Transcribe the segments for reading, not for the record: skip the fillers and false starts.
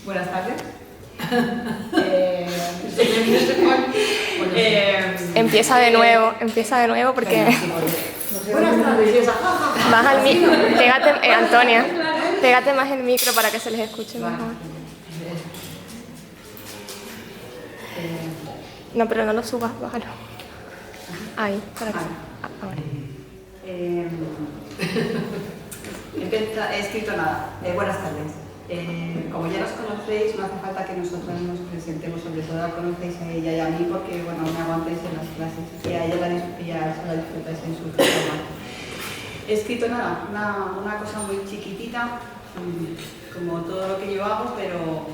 Buenas tardes. Empieza de nuevo porque... Buenas tardes. Más al micro, pégate, Antonia, pégate más el micro para que se les escuche mejor. No, pero no lo subas, bájalo. Ahí, para que... ahora. He escrito nada. Buenas tardes. Como ya nos conocéis, no hace falta que nosotros nos presentemos, sobre todo la conocéis a ella y a mí porque, bueno, me aguantáis en las clases y a ella la disfrutáis en su programa. He escrito nada, una cosa muy chiquitita, como todo lo que yo hago, pero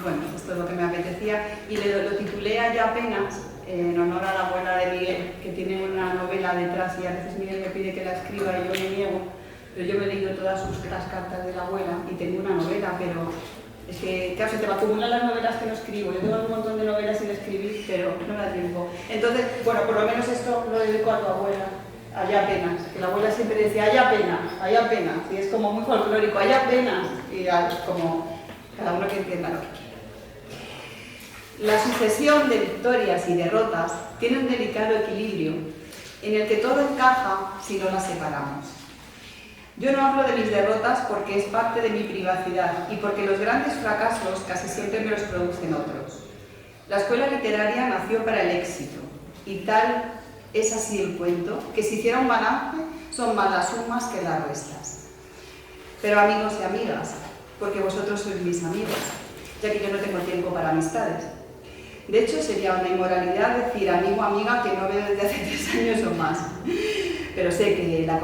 bueno, esto es lo que me apetecía y lo titulé Allá apenas, en honor a la abuela de Miguel, que tiene una novela detrás y a veces Miguel me pide que la escriba y yo me niego. Pero yo me he leído todas las cartas de la abuela y tengo una novela, pero es que, claro, se te me acumulan las novelas que no escribo. Yo tengo un montón de novelas sin escribir, pero no me da tiempo. Entonces, bueno, por lo menos esto lo dedico a tu abuela, Allá apenas, que la abuela siempre decía, allá apenas, y es como muy folclórico, allá apenas, y como cada uno que entienda lo que quiera. La sucesión de victorias y derrotas tiene un delicado equilibrio en el que todo encaja si no las separamos. Yo no hablo de mis derrotas porque es parte de mi privacidad y porque los grandes fracasos casi siempre me los producen otros. La escuela literaria nació para el éxito y tal es así el cuento, que si hiciera un balance son más las sumas que las restas. Pero amigos y amigas, porque vosotros sois mis amigos, ya que yo no tengo tiempo para amistades. De hecho, sería una inmoralidad decir amigo o amiga que no veo desde hace 3 años o más. Pero sé que la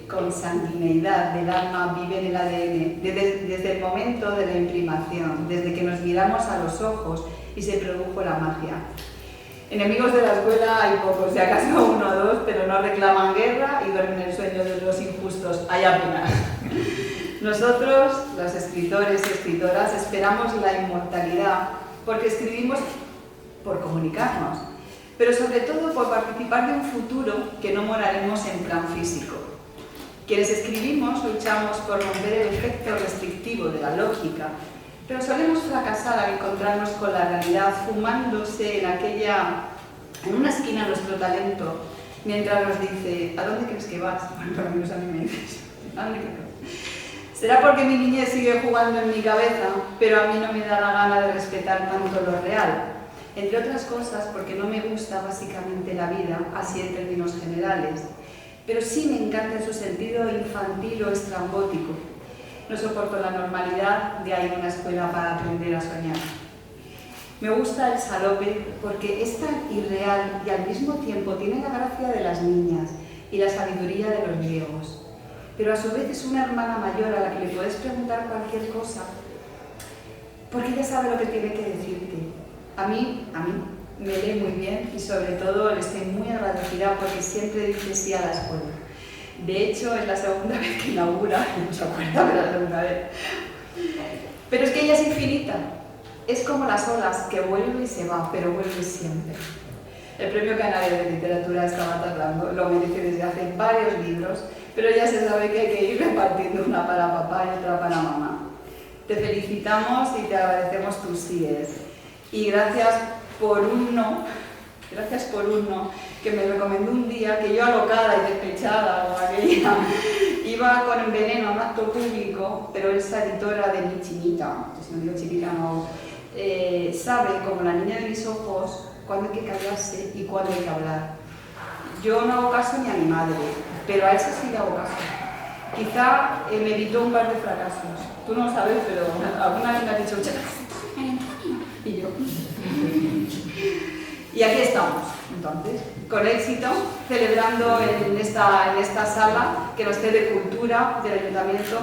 consanguineidad del alma vive en el ADN desde el momento de la imprimación, desde que nos miramos a los ojos y se produjo la magia. Enemigos de la escuela hay pocos, si acaso 1 o 2, pero no reclaman guerra y duermen el sueño de los injustos, hay apenas. Nosotros, los escritores y escritoras, esperamos la inmortalidad porque escribimos por comunicarnos, pero sobre todo por participar de un futuro que no moraremos en plan físico. Quienes escribimos luchamos por romper el efecto restrictivo de la lógica, pero solemos fracasar al encontrarnos con la realidad fumándose en una esquina nuestro talento, mientras nos dice, ¿a dónde crees que vas? Bueno, por lo menos a mí me dices, ¿a dónde crees? Será porque mi niñez sigue jugando en mi cabeza, pero a mí no me da la gana de respetar tanto lo real. Entre otras cosas, porque no me gusta básicamente la vida, así en términos generales, pero sí me encanta en su sentido infantil o estrambótico. No soporto la normalidad, de ahí una escuela para aprender a soñar. Me gusta el salope porque es tan irreal y al mismo tiempo tiene la gracia de las niñas y la sabiduría de los griegos. Pero a su vez es una hermana mayor a la que le puedes preguntar cualquier cosa, porque ella sabe lo que tiene que decirte. A mí me lee muy bien y sobre todo le estoy muy agradecida porque siempre dice sí a la escuela. De hecho, es la segunda vez que inaugura, no se acuerda de la segunda vez. Pero es que ella es infinita. Es como las olas, que vuelve y se va, pero vuelve siempre. El Premio Canario de Literatura estaba tardando, lo merece desde hace varios libros, pero ya se sabe que hay que ir repartiendo una para papá y otra para mamá. Te felicitamos y te agradecemos tus síes. Y gracias por un no que me recomendó un día que yo alocada y despechada o aquella iba con veneno a un acto público, pero esa editora de mi chinita, si no digo chinita no, sabe, como la niña de mis ojos, cuándo hay que callarse y cuándo hay que hablar. Yo no hago caso ni a mi madre, pero a esa sí le hago caso. Quizá me evitó un par de fracasos. Tú no lo sabes, pero alguna vez me ha dicho, y yo. Y aquí estamos, entonces, con éxito, celebrando en esta sala que nos cede Cultura del Ayuntamiento,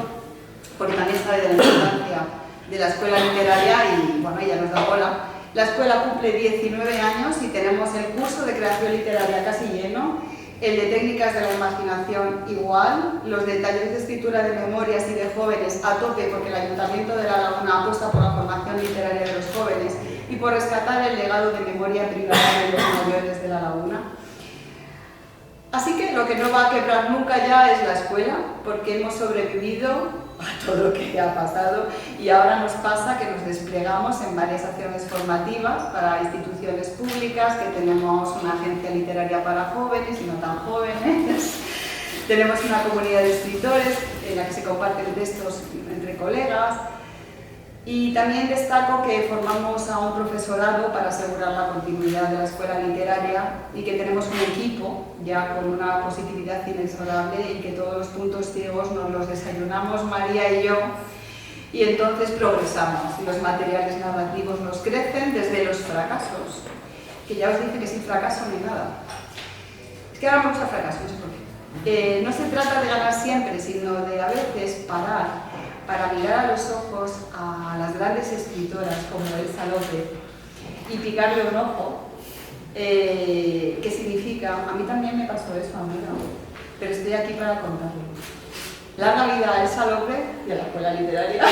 porque también sabe de la importancia de la escuela literaria y, bueno, ella nos da bola. La escuela cumple 19 años y tenemos el curso de creación literaria casi lleno, el de técnicas de la imaginación igual, los de talleres de escritura de memorias y de jóvenes a tope porque el Ayuntamiento de La Laguna apuesta por la formación literaria de los jóvenes y por rescatar el legado de memoria privada de los mayores de La Laguna. Así que lo que no va a quebrar nunca ya es la escuela, porque hemos sobrevivido a todo lo que ha pasado, y ahora nos pasa que nos desplegamos en varias acciones formativas para instituciones públicas, que tenemos una agencia literaria para jóvenes y no tan jóvenes, tenemos una comunidad de escritores en la que se comparten textos entre colegas, y también destaco que formamos a un profesorado para asegurar la continuidad de la escuela literaria y que tenemos un equipo ya con una positividad inexorable y que todos los puntos ciegos nos los desayunamos María y yo, y entonces progresamos y los materiales narrativos nos crecen desde los fracasos, que ya os dije que sin fracaso no hay nada. Es que ahora me gusta fracaso, no sé por qué. No se trata de ganar siempre, sino de a veces parar para mirar a los ojos a las grandes escritoras como Elsa López y picarle un ojo, ¿qué significa? A mí también me pasó eso, amiga, pero estoy aquí para contarlo. Larga vida a Elsa López y a la escuela literaria.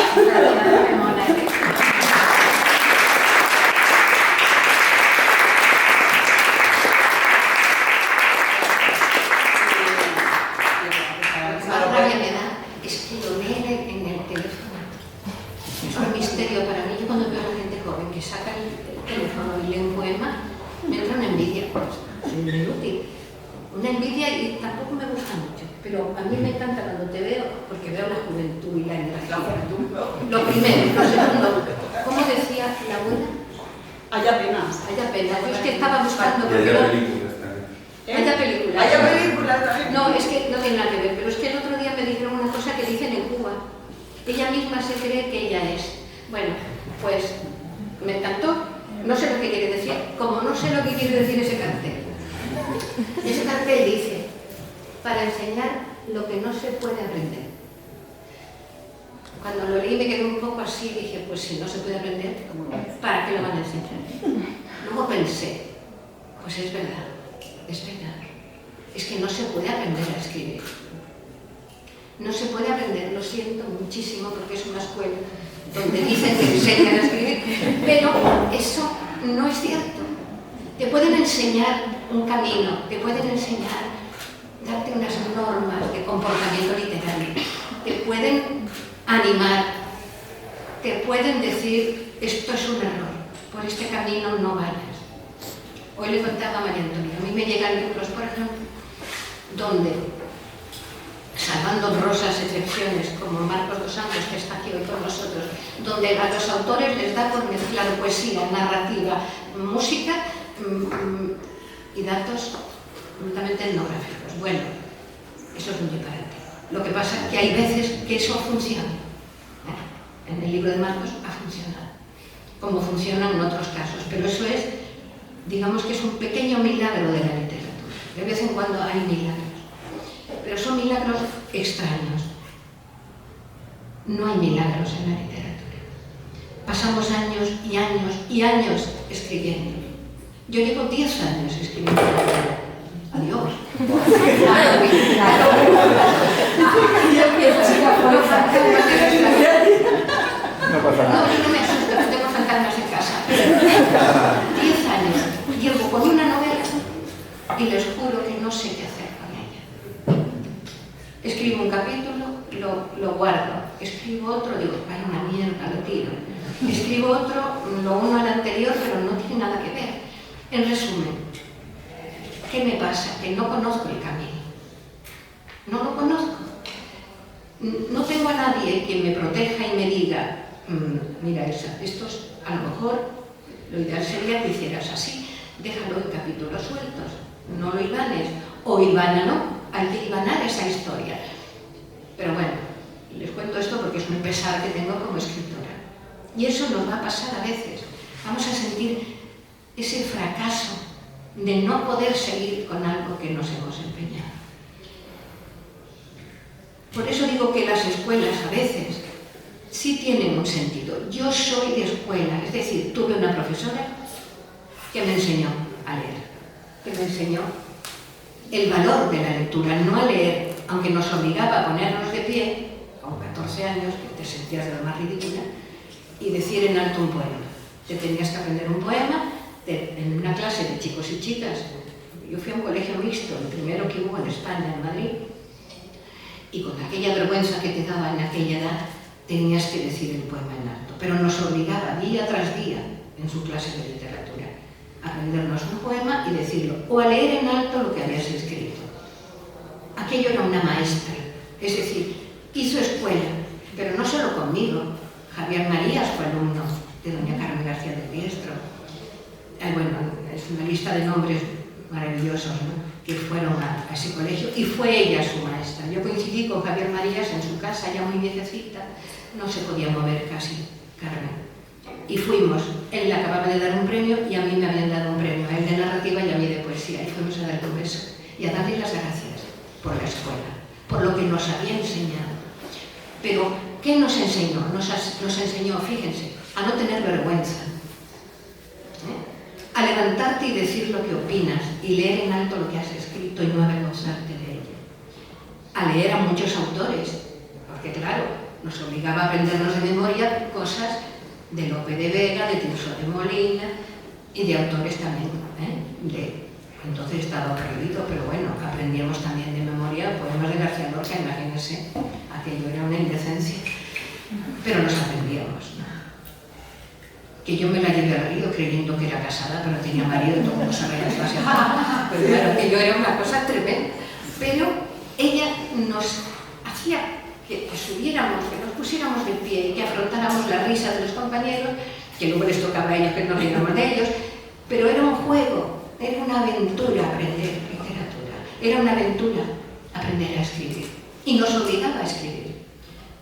Saca el teléfono y lee un poema, me entra una envidia, pues, inútil. Una envidia y tampoco me gusta mucho, pero a mí me encanta cuando te veo, porque veo la juventud y la energía. Lo primero, lo segundo, ¿cómo decía la abuela? Haya penas. Haya penas. Yo es que estaba buscando... Haya películas también. Haya películas. Haya películas también. No, es que no tiene nada que ver, pero es que el otro día me dijeron una cosa que dicen en Cuba. Ella misma se cree que ella es. Bueno, pues... me encantó, no sé lo que quiere decir, como no sé lo que quiere decir ese cartel. Ese cartel dice, para enseñar lo que no se puede aprender. Cuando lo leí me quedé un poco así, dije, pues si no se puede aprender, ¿para qué lo van a enseñar? Luego pensé, pues es verdad, es que no se puede aprender a escribir. No se puede aprender, lo siento muchísimo porque es una escuela donde dicen que enseñan a escribir, pero eso no es cierto. Te pueden enseñar un camino, te pueden enseñar, darte unas normas de comportamiento literario, te pueden animar, te pueden decir, esto es un error, por este camino no vayas. Hoy le contaba a María Antonia, a mí me llegan libros, por ejemplo, donde, salvando honrosas excepciones como Marcos dos Santos, que está aquí hoy con nosotros, donde a los autores les da por mezclar poesía, narrativa, música y datos absolutamente etnográficos. Bueno, eso es muy diferente. Lo que pasa es que hay veces que eso funciona. En el libro de Marcos ha funcionado, como funciona en otros casos, pero eso es, digamos que es un pequeño milagro de la literatura. De vez en cuando hay milagros. Pero son milagros extraños. No hay milagros en la literatura. Pasamos años y años y años escribiendo. Yo llevo 10 años escribiendo. Adiós. No pasa nada. No, yo no me asusto, no tengo fantasmas en casa. 10 años. Llevo con una novela y les juro que no sé qué hacer. Escribo un capítulo, lo guardo. Escribo otro, digo, vaya una mierda, lo tiro. Escribo otro, lo uno al anterior, pero no tiene nada que ver. En resumen, ¿qué me pasa? Que no conozco el camino. No lo conozco. No tengo a nadie que me proteja y me diga, mira Elsa, esto es, a lo mejor lo ideal sería que hicieras así, déjalo en capítulos sueltos, no lo hilvanes, o hilvánalo. Hay que hilvanar esa historia. Pero bueno, les cuento esto porque es un pesar que tengo como escritora. Y eso nos va a pasar a veces. Vamos a sentir ese fracaso de no poder seguir con algo que nos hemos empeñado. Por eso digo que las escuelas a veces sí tienen un sentido. Yo soy de escuela, es decir, tuve una profesora que me enseñó a leer, que me enseñó el valor de la lectura, no a leer, aunque nos obligaba a ponernos de pie, con 14 años, que te sentías de lo más ridícula, y decir en alto un poema. Te tenías que aprender un poema en una clase de chicos y chicas. Yo fui a un colegio mixto, el primero que hubo en España, en Madrid, Y con aquella vergüenza que te daba en aquella edad, tenías que decir el poema en alto. Pero nos obligaba día tras día, en su clase de literatura, a aprendernos un poema y decirlo, o a leer en alto lo que habías escrito. Aquello era una maestra, es decir, hizo escuela, pero no solo conmigo. Javier Marías fue alumno de doña Carmen García de Diestro. Bueno, es una lista de nombres maravillosos, ¿no?, que fueron a ese colegio, y fue ella su maestra. Yo coincidí con Javier Marías en su casa, ya muy viejecita, no se podía mover casi, Carmen. Y fuimos, él le acababa de dar un premio y a mí me habían dado un premio, a él de narrativa y a mí de poesía, y fuimos a darle un beso y a darle las gracias por la escuela, por lo que nos había enseñado. Pero, ¿qué nos enseñó? Nos enseñó, fíjense, a no tener vergüenza, a levantarte y decir lo que opinas y leer en alto lo que has escrito y no avergonzarte de ello. A leer a muchos autores, porque claro, nos obligaba a aprendernos de memoria cosas de Lope de Vega, de Tirso de Molina y de autores también, entonces estaba prohibido, pero bueno, aprendíamos también de memoria poemas de García Lorca, imagínense, aquello era una indecencia, pero nos aprendíamos, ¿no? Que yo me la llevé al río creyendo que era casada, pero tenía marido y todo el mundo sabía que pero claro, que yo era una cosa tremenda. Pero ella nos hacía que subiéramos, que nos pusiéramos de pie y que afrontáramos la risa de los compañeros, que luego les tocaba a ellos que nos riéramos de ellos, pero era un juego, era una aventura aprender literatura, era una aventura aprender a escribir, y nos obligaba a escribir.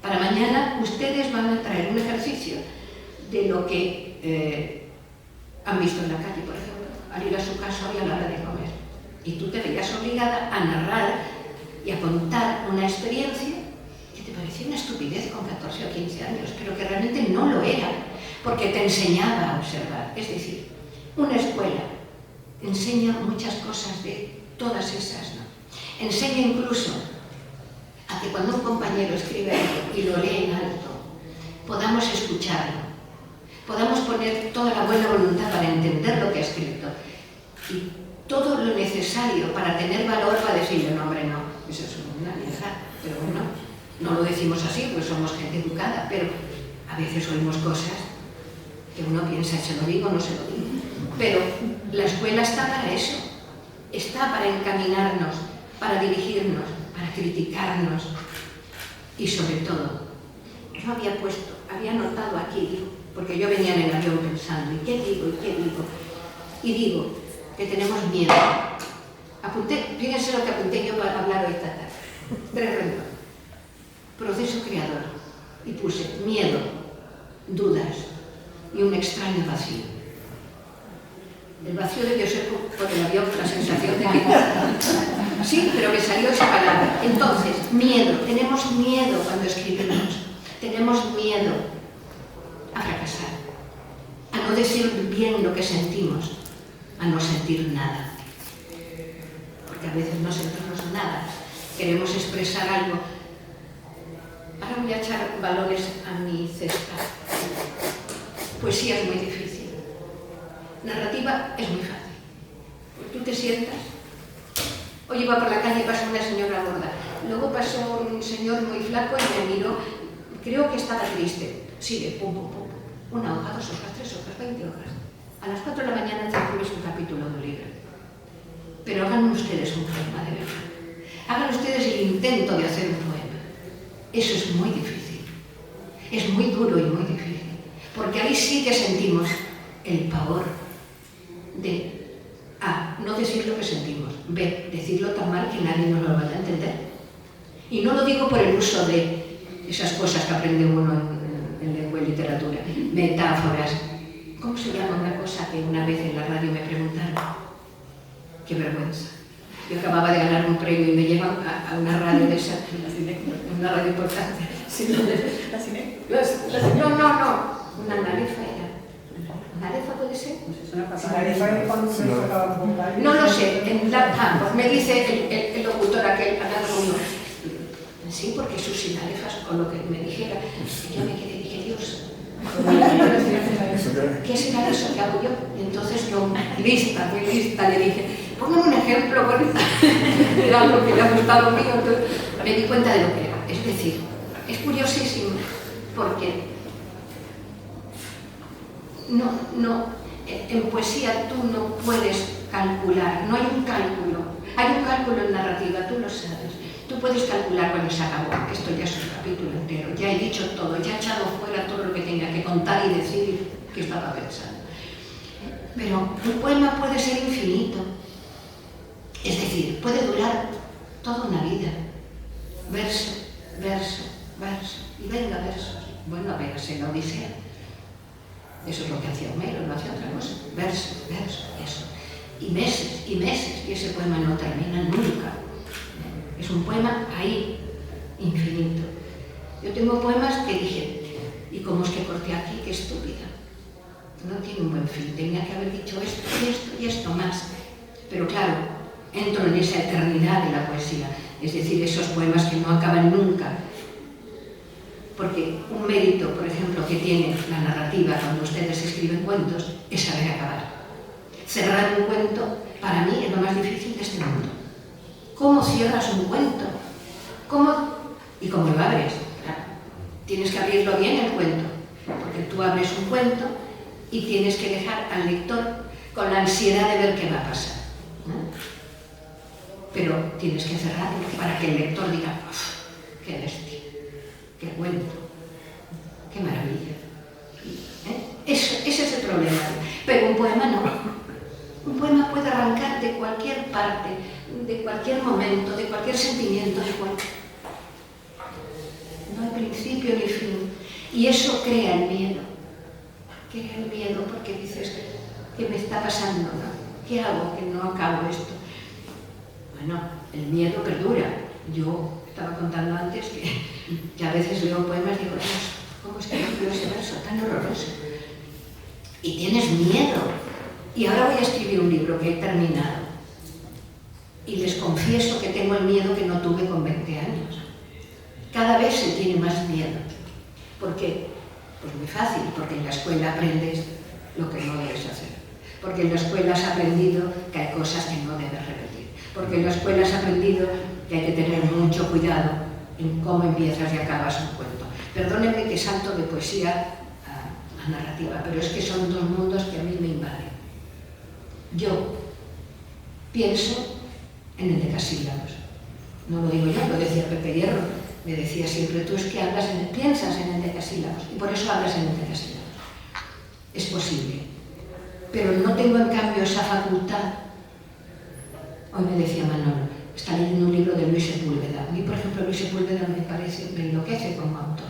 Para mañana ustedes van a traer un ejercicio de lo que han visto en la calle, por ejemplo, al ir a su casa y a la hora de comer. Y tú te veías obligada a narrar y a contar una experiencia que te parecía una estupidez con 14 o 15 años, pero que realmente no lo era, porque te enseñaba a observar. Es decir, una escuela enseña muchas cosas de todas esas, ¿no? Enseña incluso a que cuando un compañero escribe algo y lo lee en alto, podamos escucharlo, podamos poner toda la buena voluntad para entender lo que ha escrito y todo lo necesario para tener valor para decirle, no, hombre, no, eso es una mierda, pero bueno, no lo decimos así, pues somos gente educada, pero a veces oímos cosas que uno piensa, ¿se lo digo o no se lo digo? Pero la escuela está para eso, está para encaminarnos, para dirigirnos, para criticarnos y sobre todo, yo había notado aquí, porque yo venía en el avión pensando, ¿y qué digo? ¿Y qué digo? Y digo que tenemos miedo. Fíjense lo que apunté yo para hablar hoy esta tarde. 3 renglones. Proceso creador. Y puse miedo, dudas y un extraño vacío. El vacío de Josepo por el avión, la sensación de que... Sí, pero me salió esa palabra. Entonces, miedo. Tenemos miedo cuando escribimos. Tenemos miedo a fracasar, a no decir bien lo que sentimos, a no sentir nada. Porque a veces no sentimos nada, queremos expresar algo. Ahora voy a echar balones a mi cesta. Poesía es muy difícil. Narrativa es muy fácil. Tú te sientas. Hoy iba por la calle y pasó una señora gorda. Luego pasó un señor muy flaco y me miró. Creo que estaba triste. Sigue, pum, pum, pum. 1 hoja, 2 hojas, 3 hojas, 20 hojas. A las 4 de la mañana te escribes un capítulo de un libro. Pero hagan ustedes un poema de verdad. Hagan ustedes el intento de hacer un poema. Eso es muy difícil. Es muy duro y muy difícil. Porque ahí sí que sentimos el pavor de A, no decir lo que sentimos. B, decirlo tan mal que nadie nos lo vaya a entender. Y no lo digo por el uso de esas cosas que aprende uno en lengua y literatura, metáforas. ¿Cómo se llama una cosa que una vez en la radio me preguntaron? Qué vergüenza. Yo acababa de ganar un premio y me llevan a una radio de esa, una radio importante. ¿La cine? No, una Narefa era. ¿Narefa puede ser? No lo sé, pues me dice el locutor aquel, uno. Sí, porque sus sinarefas, o lo que me dijera, yo me quedé y dije, Dios, ¿qué será eso que hago yo? Y entonces yo, muy lista, le dije, póngame un ejemplo, bueno, era algo que le ha gustado mío. Entonces, me di cuenta de lo que era. Es decir, es curiosísimo porque en poesía tú no puedes calcular, no hay un cálculo. Hay un cálculo en narrativa, tú lo sabes. Tú puedes calcular cuando se acabó. Esto ya es un capítulo entero. Ya he dicho todo, ya he echado fuera todo lo que tenía que contar y decir que estaba pensando. Pero un poema puede ser infinito. Es decir, puede durar toda una vida. Verso, verso, verso. Y venga versos. Bueno, a ver, en la Odisea. Eso es lo que hacía Homero, no hacía otra cosa. Verso, verso, eso. Y meses, y ese poema no termina nunca. Es un poema ahí, infinito. Yo tengo poemas que dije, ¿y cómo es que corté aquí? ¡Qué estúpida! No tiene un buen fin, tenía que haber dicho esto y esto y esto más. Pero claro, entro en esa eternidad de la poesía, es decir, esos poemas que no acaban nunca. Porque un mérito, por ejemplo, que tiene la narrativa cuando ustedes escriben cuentos es saber acabar. Cerrar un cuento, para mí, es lo más difícil de este mundo. ¿Cómo cierras un cuento? ¿Y cómo lo abres? Claro, tienes que abrirlo bien el cuento, porque tú abres un cuento y tienes que dejar al lector con la ansiedad de ver qué va a pasar, ¿no? Pero tienes que cerrarlo para que el lector diga, ¡uf! ¡Qué bestia! ¡Qué cuento! ¡Qué maravilla! Ese es el problema. Pero un poema no. Un poema puede arrancar de cualquier parte, de cualquier momento, de cualquier sentimiento, no hay principio ni fin. Y eso crea el miedo. Crea el miedo porque dices, ¿qué me está pasando? ¿No? ¿Qué hago que no acabo esto? Bueno, el miedo perdura. Yo estaba contando antes que a veces leo poemas y digo, ¿cómo es que no leo ese verso tan horroroso? Y tienes miedo. Y ahora voy a escribir un libro que he terminado. Y les confieso que tengo el miedo que no tuve con 20 años. Cada vez se tiene más miedo. ¿Por qué? Pues muy fácil, porque en la escuela aprendes lo que no debes hacer. Porque en la escuela has aprendido que hay cosas que no debes repetir. Porque en la escuela has aprendido que hay que tener mucho cuidado en cómo empiezas y acabas un cuento. Perdónenme que salto de poesía a narrativa, pero es que son dos mundos que a mí me invaden. Yo pienso en el decasílabos. No lo digo yo, lo decía Pepe Hierro. Me decía siempre, tú es que piensas en el decasílabos y por eso hablas en el decasílabos. Es posible. Pero no tengo en cambio esa facultad. Hoy me decía Manolo, está leyendo un libro de Luis Sepúlveda. A mí, por ejemplo, Luis Sepúlveda me enloquece como autor.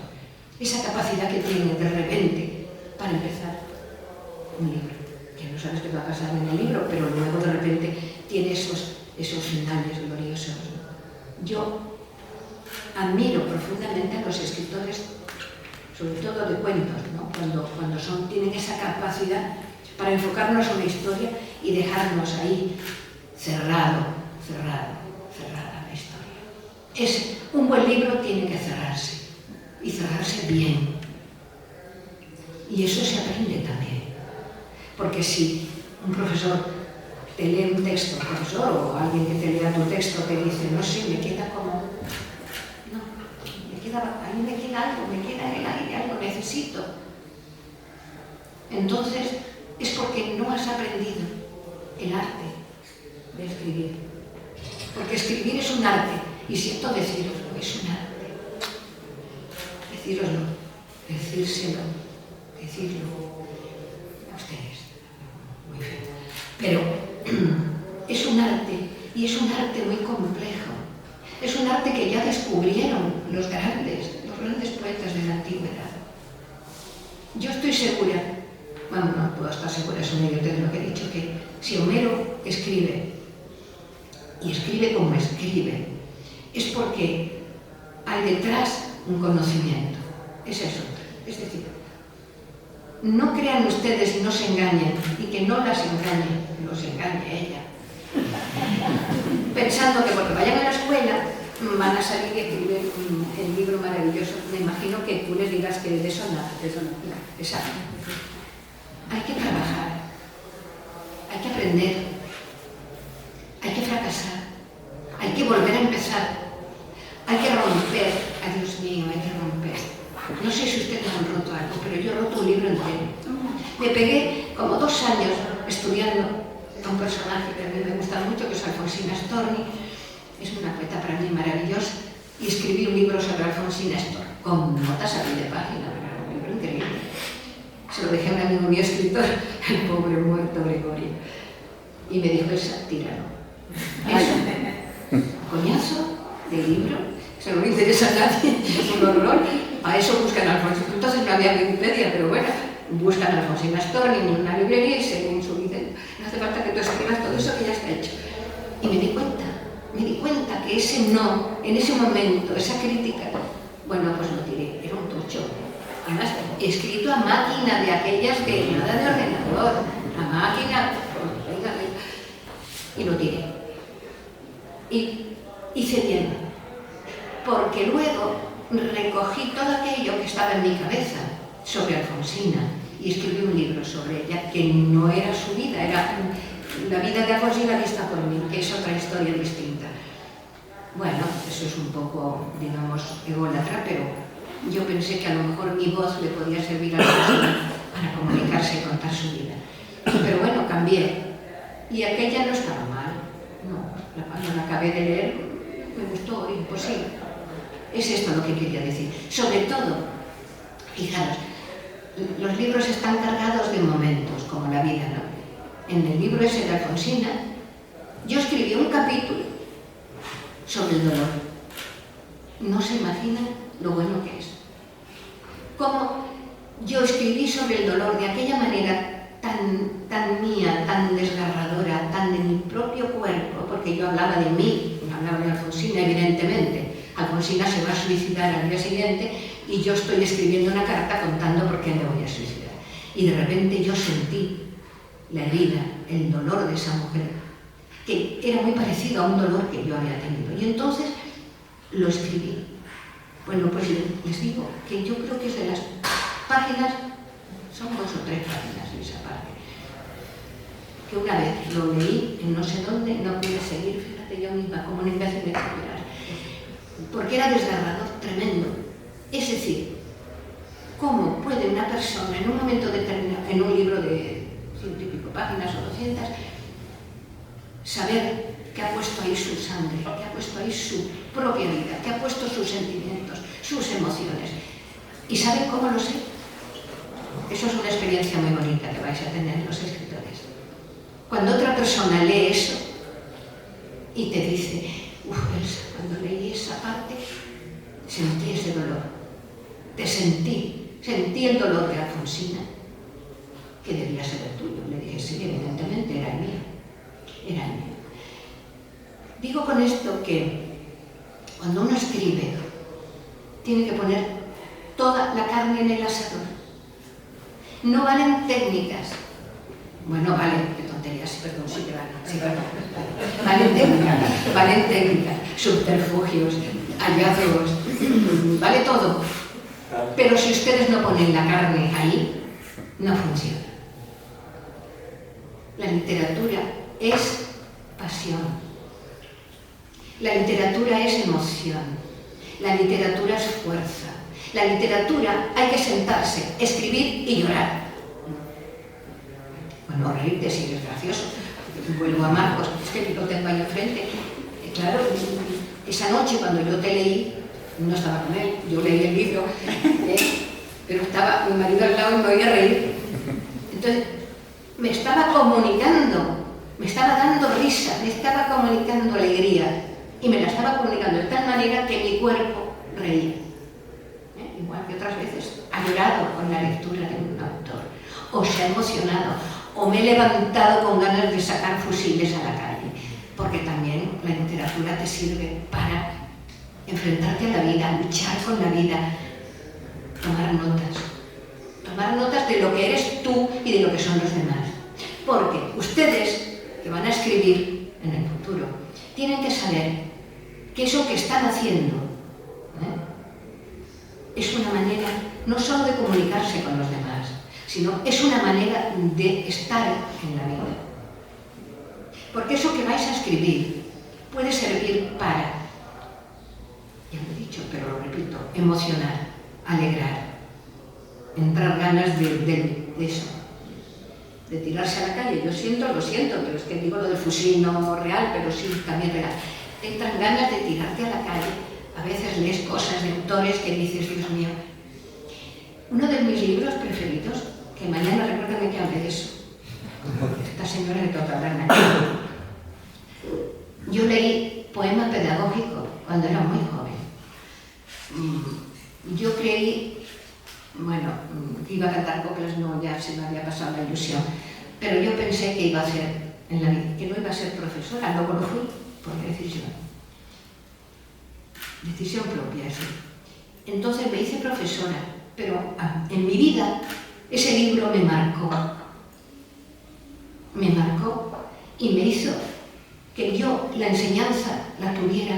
Esa capacidad que tiene de repente para empezar un libro. Que no sabes qué va a pasar en el libro, pero luego de repente tiene esos finales gloriosos. Yo admiro profundamente a los escritores, sobre todo de cuentos, ¿no? Cuando tienen esa capacidad para enfocarnos en una historia y dejarnos ahí cerrada la historia. Un buen libro tiene que cerrarse, y cerrarse bien. Y eso se aprende también. Porque si un profesor te lee un texto, o alguien que te lea tu texto te dice, no sé, me queda como... No, a mí me queda algo, me queda en el aire, algo necesito. Entonces, es porque no has aprendido el arte de escribir. Porque escribir es un arte, y siento deciroslo, es un arte. Decíroslo, decírselo, decirlo a ustedes. Muy bien. Pero es un arte, y es un arte muy complejo. Es un arte que ya descubrieron los grandes poetas de la antigüedad. Yo estoy segura, bueno, no puedo estar segura, es un idiote de lo que he dicho, que si Homero escribe, y escribe como escribe, es porque hay detrás un conocimiento. Es eso. Es decir, no crean ustedes y no se engañen, y que no las los engañe ella, pensando que porque vayan a la escuela van a salir y escribir el libro maravilloso. Me imagino que tú les digas que de eso nada. Exacto. Hay que trabajar, hay que aprender, hay que fracasar, hay que volver a empezar, hay que romper, ay Dios mío, hay que romper. No sé si ustedes han roto algo, pero yo he roto un libro entero. Me pegué como 2 años estudiando a un personaje que a mí me gusta mucho, que es Alfonsina Storni. Es una poeta para mí maravillosa. Y escribí un libro sobre Alfonsina Storni, con notas a pie de página, era un libro increíble. Se lo dejé a un amigo mío escritor, el pobre muerto Gregorio. Y me dijo, esa, tíralo. Eso, coñazo de libro, se no le interesa a nadie, un horror. A eso buscan a Alfonsina. Entonces no había Wikipedia, pero bueno, buscan a Alfonsina Storni en una librería y según su vida, no hace falta que tú escribas todo eso que ya está hecho. Y me di cuenta que ese no, en ese momento, esa crítica, bueno, pues lo tiré, era un tocho. Además, escrito a máquina de aquellas de nada de ordenador, a máquina, y lo tiré. Y hice bien, porque luego recogí todo aquello que estaba en mi cabeza sobre Alfonsina y escribí un libro sobre ella que no era su vida, era la vida de Alfonsina vista por mí, que es otra historia distinta. Bueno, eso es un poco, digamos, ególatra, pero yo pensé que a lo mejor mi voz le podía servir a Alfonsina para comunicarse y contar su vida. Pero bueno, cambié. Y aquella no estaba mal. No, cuando la acabé de leer, me gustó, y pues sí. Es esto lo que quería decir. Sobre todo, fijaros, los libros están cargados de momentos, como la vida, ¿no? En el libro ese de Alfonsina, yo escribí un capítulo sobre el dolor. No se imaginan lo bueno que es. Como yo escribí sobre el dolor de aquella manera tan mía, tan desgarradora, tan de mi propio cuerpo, porque yo hablaba de mí, no hablaba de Alfonsina, evidentemente. Alfonsina se va a suicidar al día siguiente y yo estoy escribiendo una carta contando por qué me voy a suicidar. Y de repente yo sentí la herida, el dolor de esa mujer, que era muy parecido a un dolor que yo había tenido. Y entonces lo escribí. Bueno, pues les digo que yo creo que es de las páginas, son 2 o 3 páginas de esa parte, que una vez lo leí en no sé dónde, no pude seguir, fíjate yo misma, como un imbécil me hizo llorar, porque era desgarrador, tremendo. Es decir, ¿cómo puede una persona en un momento determinado, en un libro de 100 y pico páginas o 200, saber que ha puesto ahí su sangre, que ha puesto ahí su propia vida, que ha puesto sus sentimientos, sus emociones? ¿Y saben cómo lo sé? Eso es una experiencia muy bonita que vais a tener los escritores. Cuando otra persona lee eso y te dice, Elsa, cuando leí esa parte, sentí ese dolor. Te sentí el dolor de Alfonsina, que debía ser el tuyo. Le dije, sí, evidentemente, era el mío. Era el mío. Digo con esto que cuando uno escribe, tiene que poner toda la carne en el asador. No valen técnicas. Bueno, valen, qué tonterías, perdón, sí que valen. Sí, valen técnicas, subterfugios, hallazgos, vale todo. Pero si ustedes no ponen la carne ahí, no funciona. La literatura es pasión. La literatura es emoción. La literatura es fuerza. La literatura hay que sentarse, escribir y llorar. Bueno, reírte si eres gracioso. Vuelvo a Marcos, es que lo tengo ahí enfrente. Claro, esa noche cuando yo te leí, no estaba con él, yo leí el libro, pero estaba mi marido al lado y me oía reír. Entonces, me estaba comunicando, me estaba dando risa, me estaba comunicando alegría y me la estaba comunicando de tal manera que mi cuerpo reía. Igual que otras veces ha llorado con la lectura de un autor, o se ha emocionado, o me he levantado con ganas de sacar fusiles a la calle, porque también la literatura te sirve para enfrentarte a la vida, luchar con la vida, tomar notas de lo que eres tú y de lo que son los demás. Porque ustedes, que van a escribir en el futuro, tienen que saber que eso que están haciendo es una manera no solo de comunicarse con los demás, sino es una manera de estar en la vida. Porque eso que vais a escribir puede servir para ya lo he dicho, pero lo repito, emocionar, alegrar, entrar ganas de eso, de tirarse a la calle. Yo lo siento, pero es que digo lo del fusil no real, pero sí también real. Entran ganas de tirarte a la calle. A veces lees cosas de autores que dices, Dios mío. Uno de mis libros preferidos, que mañana recuérdame que hable de eso. Esta señora de toca hablar mañana. Yo leí poema pedagógico cuando era muy joven. Yo creí, bueno, que iba a cantar coplas, no, ya se me había pasado la ilusión, pero yo pensé que iba a ser en la vida, que no iba a ser profesora, luego lo fui por decisión propia, sí. Entonces me hice profesora, pero en mi vida ese libro me marcó y me hizo que yo la enseñanza la tuviera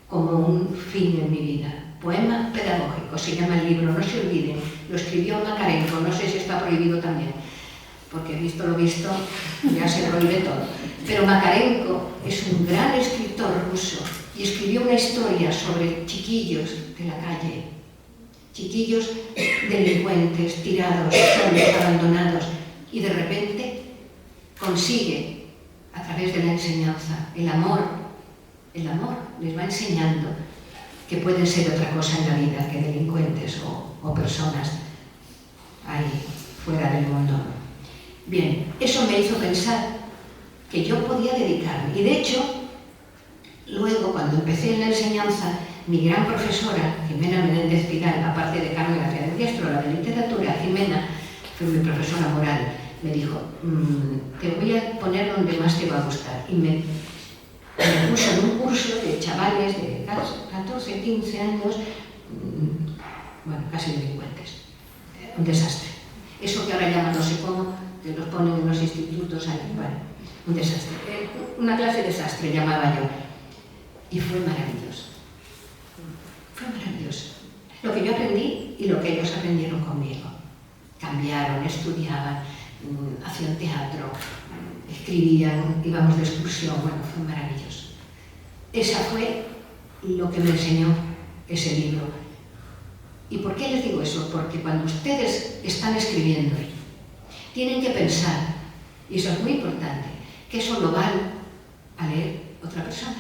como un fin en mi vida. Poema pedagógico, se llama el libro, no se olviden, lo escribió Makarenko, no sé si está prohibido también, porque visto lo visto, ya se prohíbe todo. Pero Makarenko es un gran escritor ruso y escribió una historia sobre chiquillos de la calle, chiquillos delincuentes, tirados, solos, abandonados, y de repente consigue, a través de la enseñanza, el amor les va enseñando que pueden ser otra cosa en la vida que delincuentes o personas ahí fuera del mundo. Bien, eso me hizo pensar que yo podía dedicarme. Y de hecho, luego cuando empecé en la enseñanza, mi gran profesora, Jimena Menéndez Pidal, aparte de Carmen García de Diestro, la de literatura, Jimena fue mi profesora moral, me dijo, te voy a poner donde más te va a gustar. Y me puso en un curso de chavales de 14, 15 años, bueno, casi delincuentes. Un desastre. Eso que ahora llaman no sé cómo, que los ponen en los institutos, bueno, un desastre. Una clase de desastre llamaba yo. Y fue maravilloso. Fue maravilloso. Lo que yo aprendí y lo que ellos aprendieron conmigo. Cambiaron, estudiaban, hacían teatro, escribían, íbamos de excursión, bueno, fue maravilloso. Esa fue lo que me enseñó ese libro. ¿Y por qué les digo eso? Porque cuando ustedes están escribiendo, tienen que pensar, y eso es muy importante, que eso lo van a leer otra persona.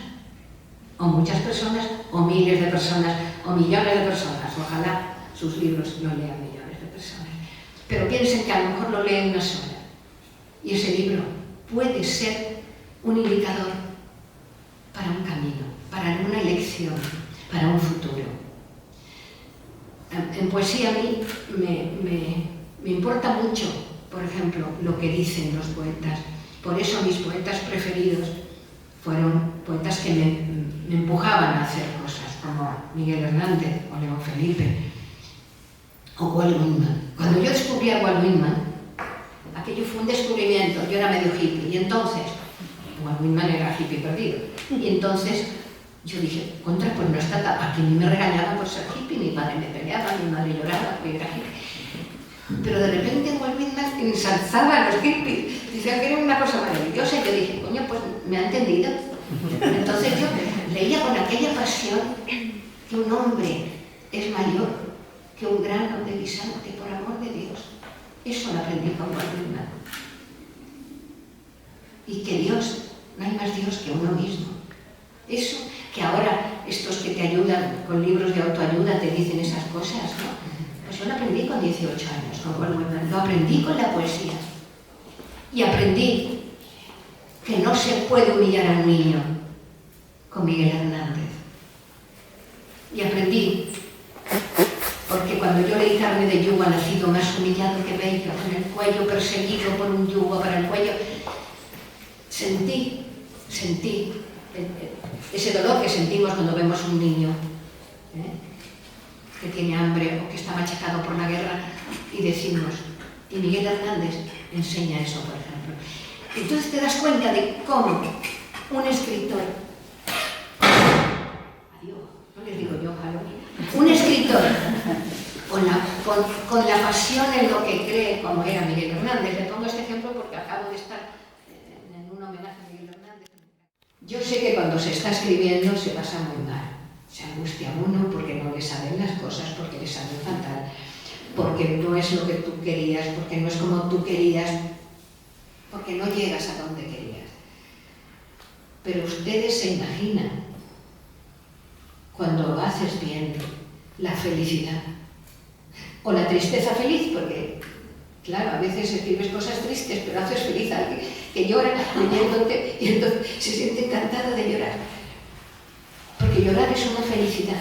O muchas personas, o miles de personas, o millones de personas. Ojalá sus libros lo lean millones de personas. Pero piensen que a lo mejor lo leen una sola. Y ese libro puede ser un indicador para un camino, para una elección, para un futuro. En poesía a mí me importa mucho, por ejemplo, lo que dicen los poetas. Por eso mis poetas preferidos fueron poetas que me empujaban a hacer cosas, como Miguel Hernández o León Felipe o Walt Whitman. Cuando yo descubrí a Walt Whitman, aquello fue un descubrimiento, yo era medio hippie, y entonces, Walt Whitman era hippie perdido, y entonces yo dije, contra, pues no está tan... Aquí me regañaban por ser hippie, mi padre me peleaba, mi madre lloraba porque era hippie. Pero de repente Walt Whitman ensalzaba a los hippies, decía que era una cosa maravillosa, y yo dije, coño, pues me ha entendido. Entonces yo leía con aquella pasión que un hombre es mayor que un grano de guisante, por amor de Dios. Eso lo aprendí con Walt Whitman. Y que Dios, no hay más Dios que uno mismo. Eso que ahora estos que te ayudan con libros de autoayuda te dicen esas cosas, ¿no? Pues yo lo aprendí con 18 años, con Walt Whitman. Lo aprendí con la poesía. Y aprendí que no se puede humillar a un niño con Miguel Hernández. Y aprendí, porque cuando yo leí Carne de yugo, ha nacido más humillado que bello, con el cuello perseguido por un yugo para el cuello, sentí ese dolor que sentimos cuando vemos un niño que tiene hambre o que está machacado por la guerra, y decimos, y Miguel Hernández enseña eso, por ejemplo. Entonces te das cuenta de cómo un escritor, adiós, no les digo yo, un escritor con la pasión en lo que cree, como era Miguel Hernández. Le pongo este ejemplo porque acabo de estar en un homenaje a Miguel Hernández. Yo sé que cuando se está escribiendo se pasa muy mal, Se angustia uno porque no le salen las cosas, porque le salen fatal, porque no es lo que tú querías, porque no es como tú querías, porque no llegas a donde querías. Pero ustedes se imaginan, cuando lo haces bien, la felicidad o la tristeza feliz, porque claro, a veces escribes cosas tristes, pero haces feliz a alguien que llora leyéndote y entonces se siente encantado de llorar. Porque llorar es una felicidad.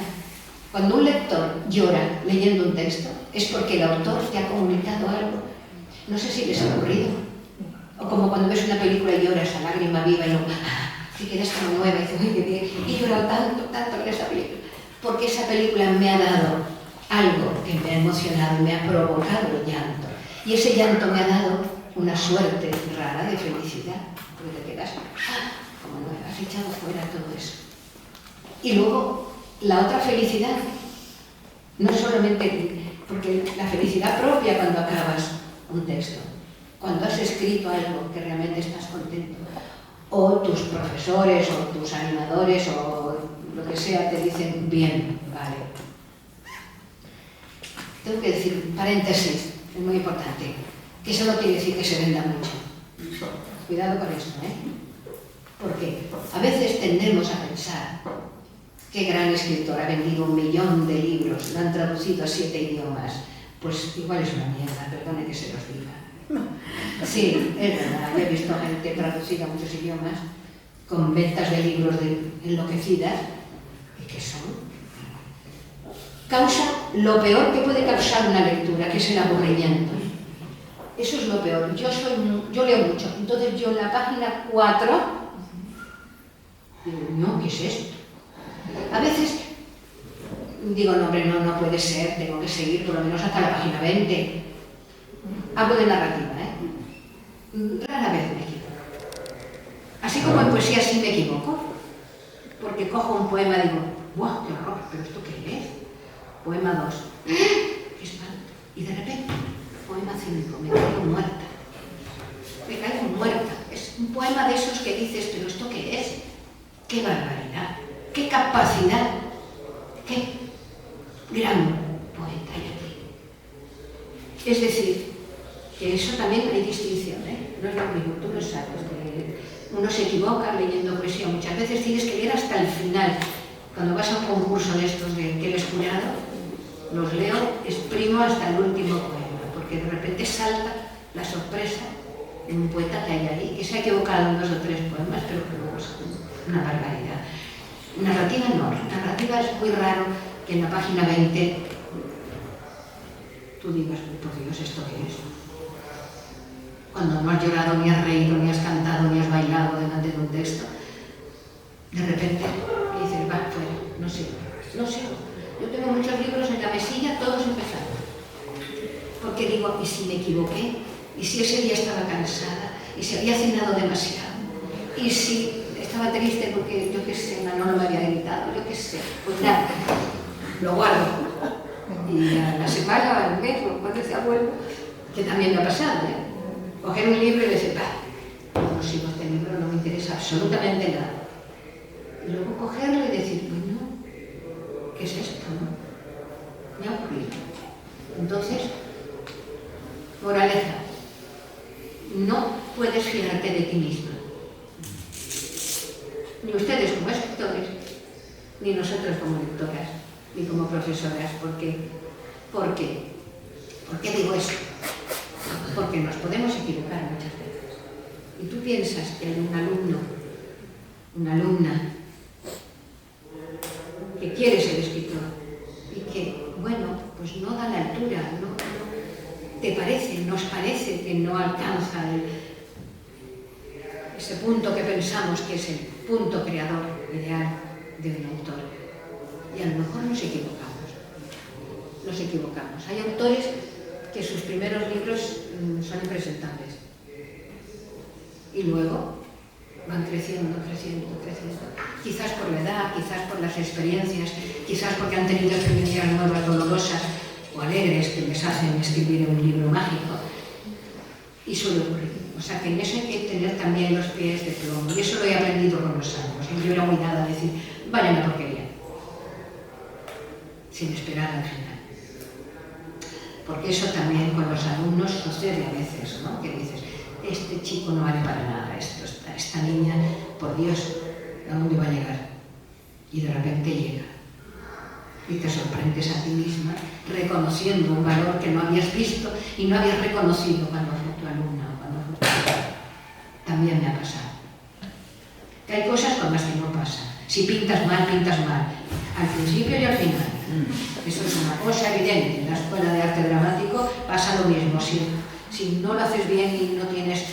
Cuando un lector llora leyendo un texto, es porque el autor te ha comunicado algo. No sé si les ha ocurrido. O como cuando ves una película y lloras a lágrima viva y luego te quedas como nueva y dices, uy, qué bien, y he llorado tanto en esa película. Porque esa película me ha dado algo que me ha emocionado, me ha provocado el llanto. Y ese llanto me ha dado una suerte rara de felicidad. Porque te quedas como nueva, has echado fuera todo eso. Y luego, la otra felicidad, no solamente, porque la felicidad propia cuando acabas un texto, cuando has escrito algo que realmente estás contento, o tus profesores, o tus animadores, o lo que sea, te dicen, bien, vale. Tengo que decir, paréntesis, es muy importante, que eso no quiere decir que se venda mucho. Cuidado con esto, Porque a veces tendemos a pensar, qué gran escritor, ha vendido 1 millón de libros, lo han traducido a 7 idiomas. Pues igual es una mierda, perdone que se los diga. Sí, es verdad, yo he visto gente traducida a muchos idiomas con ventas de libros enloquecidas y que son. Causa lo peor que puede causar una lectura, que es el aburrimiento. Eso es lo peor. Yo leo mucho, entonces yo en la página 4 digo, no, ¿qué es esto? A veces digo, no, hombre, no puede ser, tengo que seguir por lo menos hasta la página 20. Hablo de narrativa, Rara vez me equivoco. Así como en poesía sí me equivoco, porque cojo un poema y digo, ¡guau, qué horror! ¿Pero esto qué es? Poema 2. ¡Qué espanto! Y de repente, poema 5, me caigo muerta. Me caigo muerta. Es un poema de esos que dices, ¿pero esto qué es? ¡Qué barbaridad! ¡Qué capacidad! ¡Qué gran poeta hay aquí! Es decir, que eso también hay distinción, No es lo mismo, tú lo sabes. Uno se equivoca leyendo poesía. Muchas veces tienes que leer hasta el final. Cuando vas a un concurso de estos de que eres jurado, los leo, exprimo hasta el último poema, porque de repente salta la sorpresa de un poeta que hay ahí, que se ha equivocado en 2 o 3 poemas, pero que luego es una barbaridad. Narrativa no, narrativa es muy raro que en la página 20 tú digas, por Dios, ¿esto qué es? Cuando no has llorado, ni has reído, ni has cantado, ni has bailado delante de un texto, de repente me dices, va, fuera, no sé. Yo tengo muchos libros en la mesilla, todos empezados. Porque digo, ¿y si me equivoqué? ¿Y si ese día estaba cansada? ¿Y si había cenado demasiado? ¿Y si estaba triste porque, yo qué sé, Manolo me había gritado? Yo qué sé. Pues nada, lo guardo. Y a la semana, al mes, cuando sea vuelvo, que también me ha pasado, coger un libro y decir, no sigo este libro, no me interesa absolutamente nada. Y luego cogerlo y decir, pues no, ¿qué es esto? Me ha ocurrido. Entonces, moraleja, no puedes fiarte de ti misma. Ni ustedes como escritores, ni nosotros como lectoras, ni como profesoras. ¿Por qué? ¿Por qué digo eso? Porque nos podemos equivocar muchas veces. Y tú piensas que hay un alumno, una alumna, que quiere ser escritor y que, bueno, pues no da la altura, nos parece que no alcanza ese punto que pensamos que es el punto creador ideal de un autor. Y a lo mejor nos equivocamos. Hay autores que sus primeros libros son impresentables y luego van creciendo. Quizás por la edad, quizás por las experiencias, quizás porque han tenido experiencias nuevas, dolorosas o alegres que les hacen escribir un libro mágico. Y suele ocurrir. O sea que en eso hay que tener también los pies de plomo. Y eso lo he aprendido con los años. Yo era muy dada a decir, vaya una porquería. sin esperar al final. Porque eso también con los alumnos sucede a veces, ¿no? Que dices, este chico no vale para nada, esta niña, por Dios, ¿a dónde va a llegar? Y de repente llega. Y te sorprendes a ti misma reconociendo un valor que no habías visto y no habías reconocido cuando fue tu alumna o cuando fue tu alumno. También me ha pasado. Que hay cosas con las que no pasa. Si pintas mal, al principio y al final. Eso es una cosa evidente. En la escuela de arte dramático pasa lo mismo. Si no lo haces bien y no tienes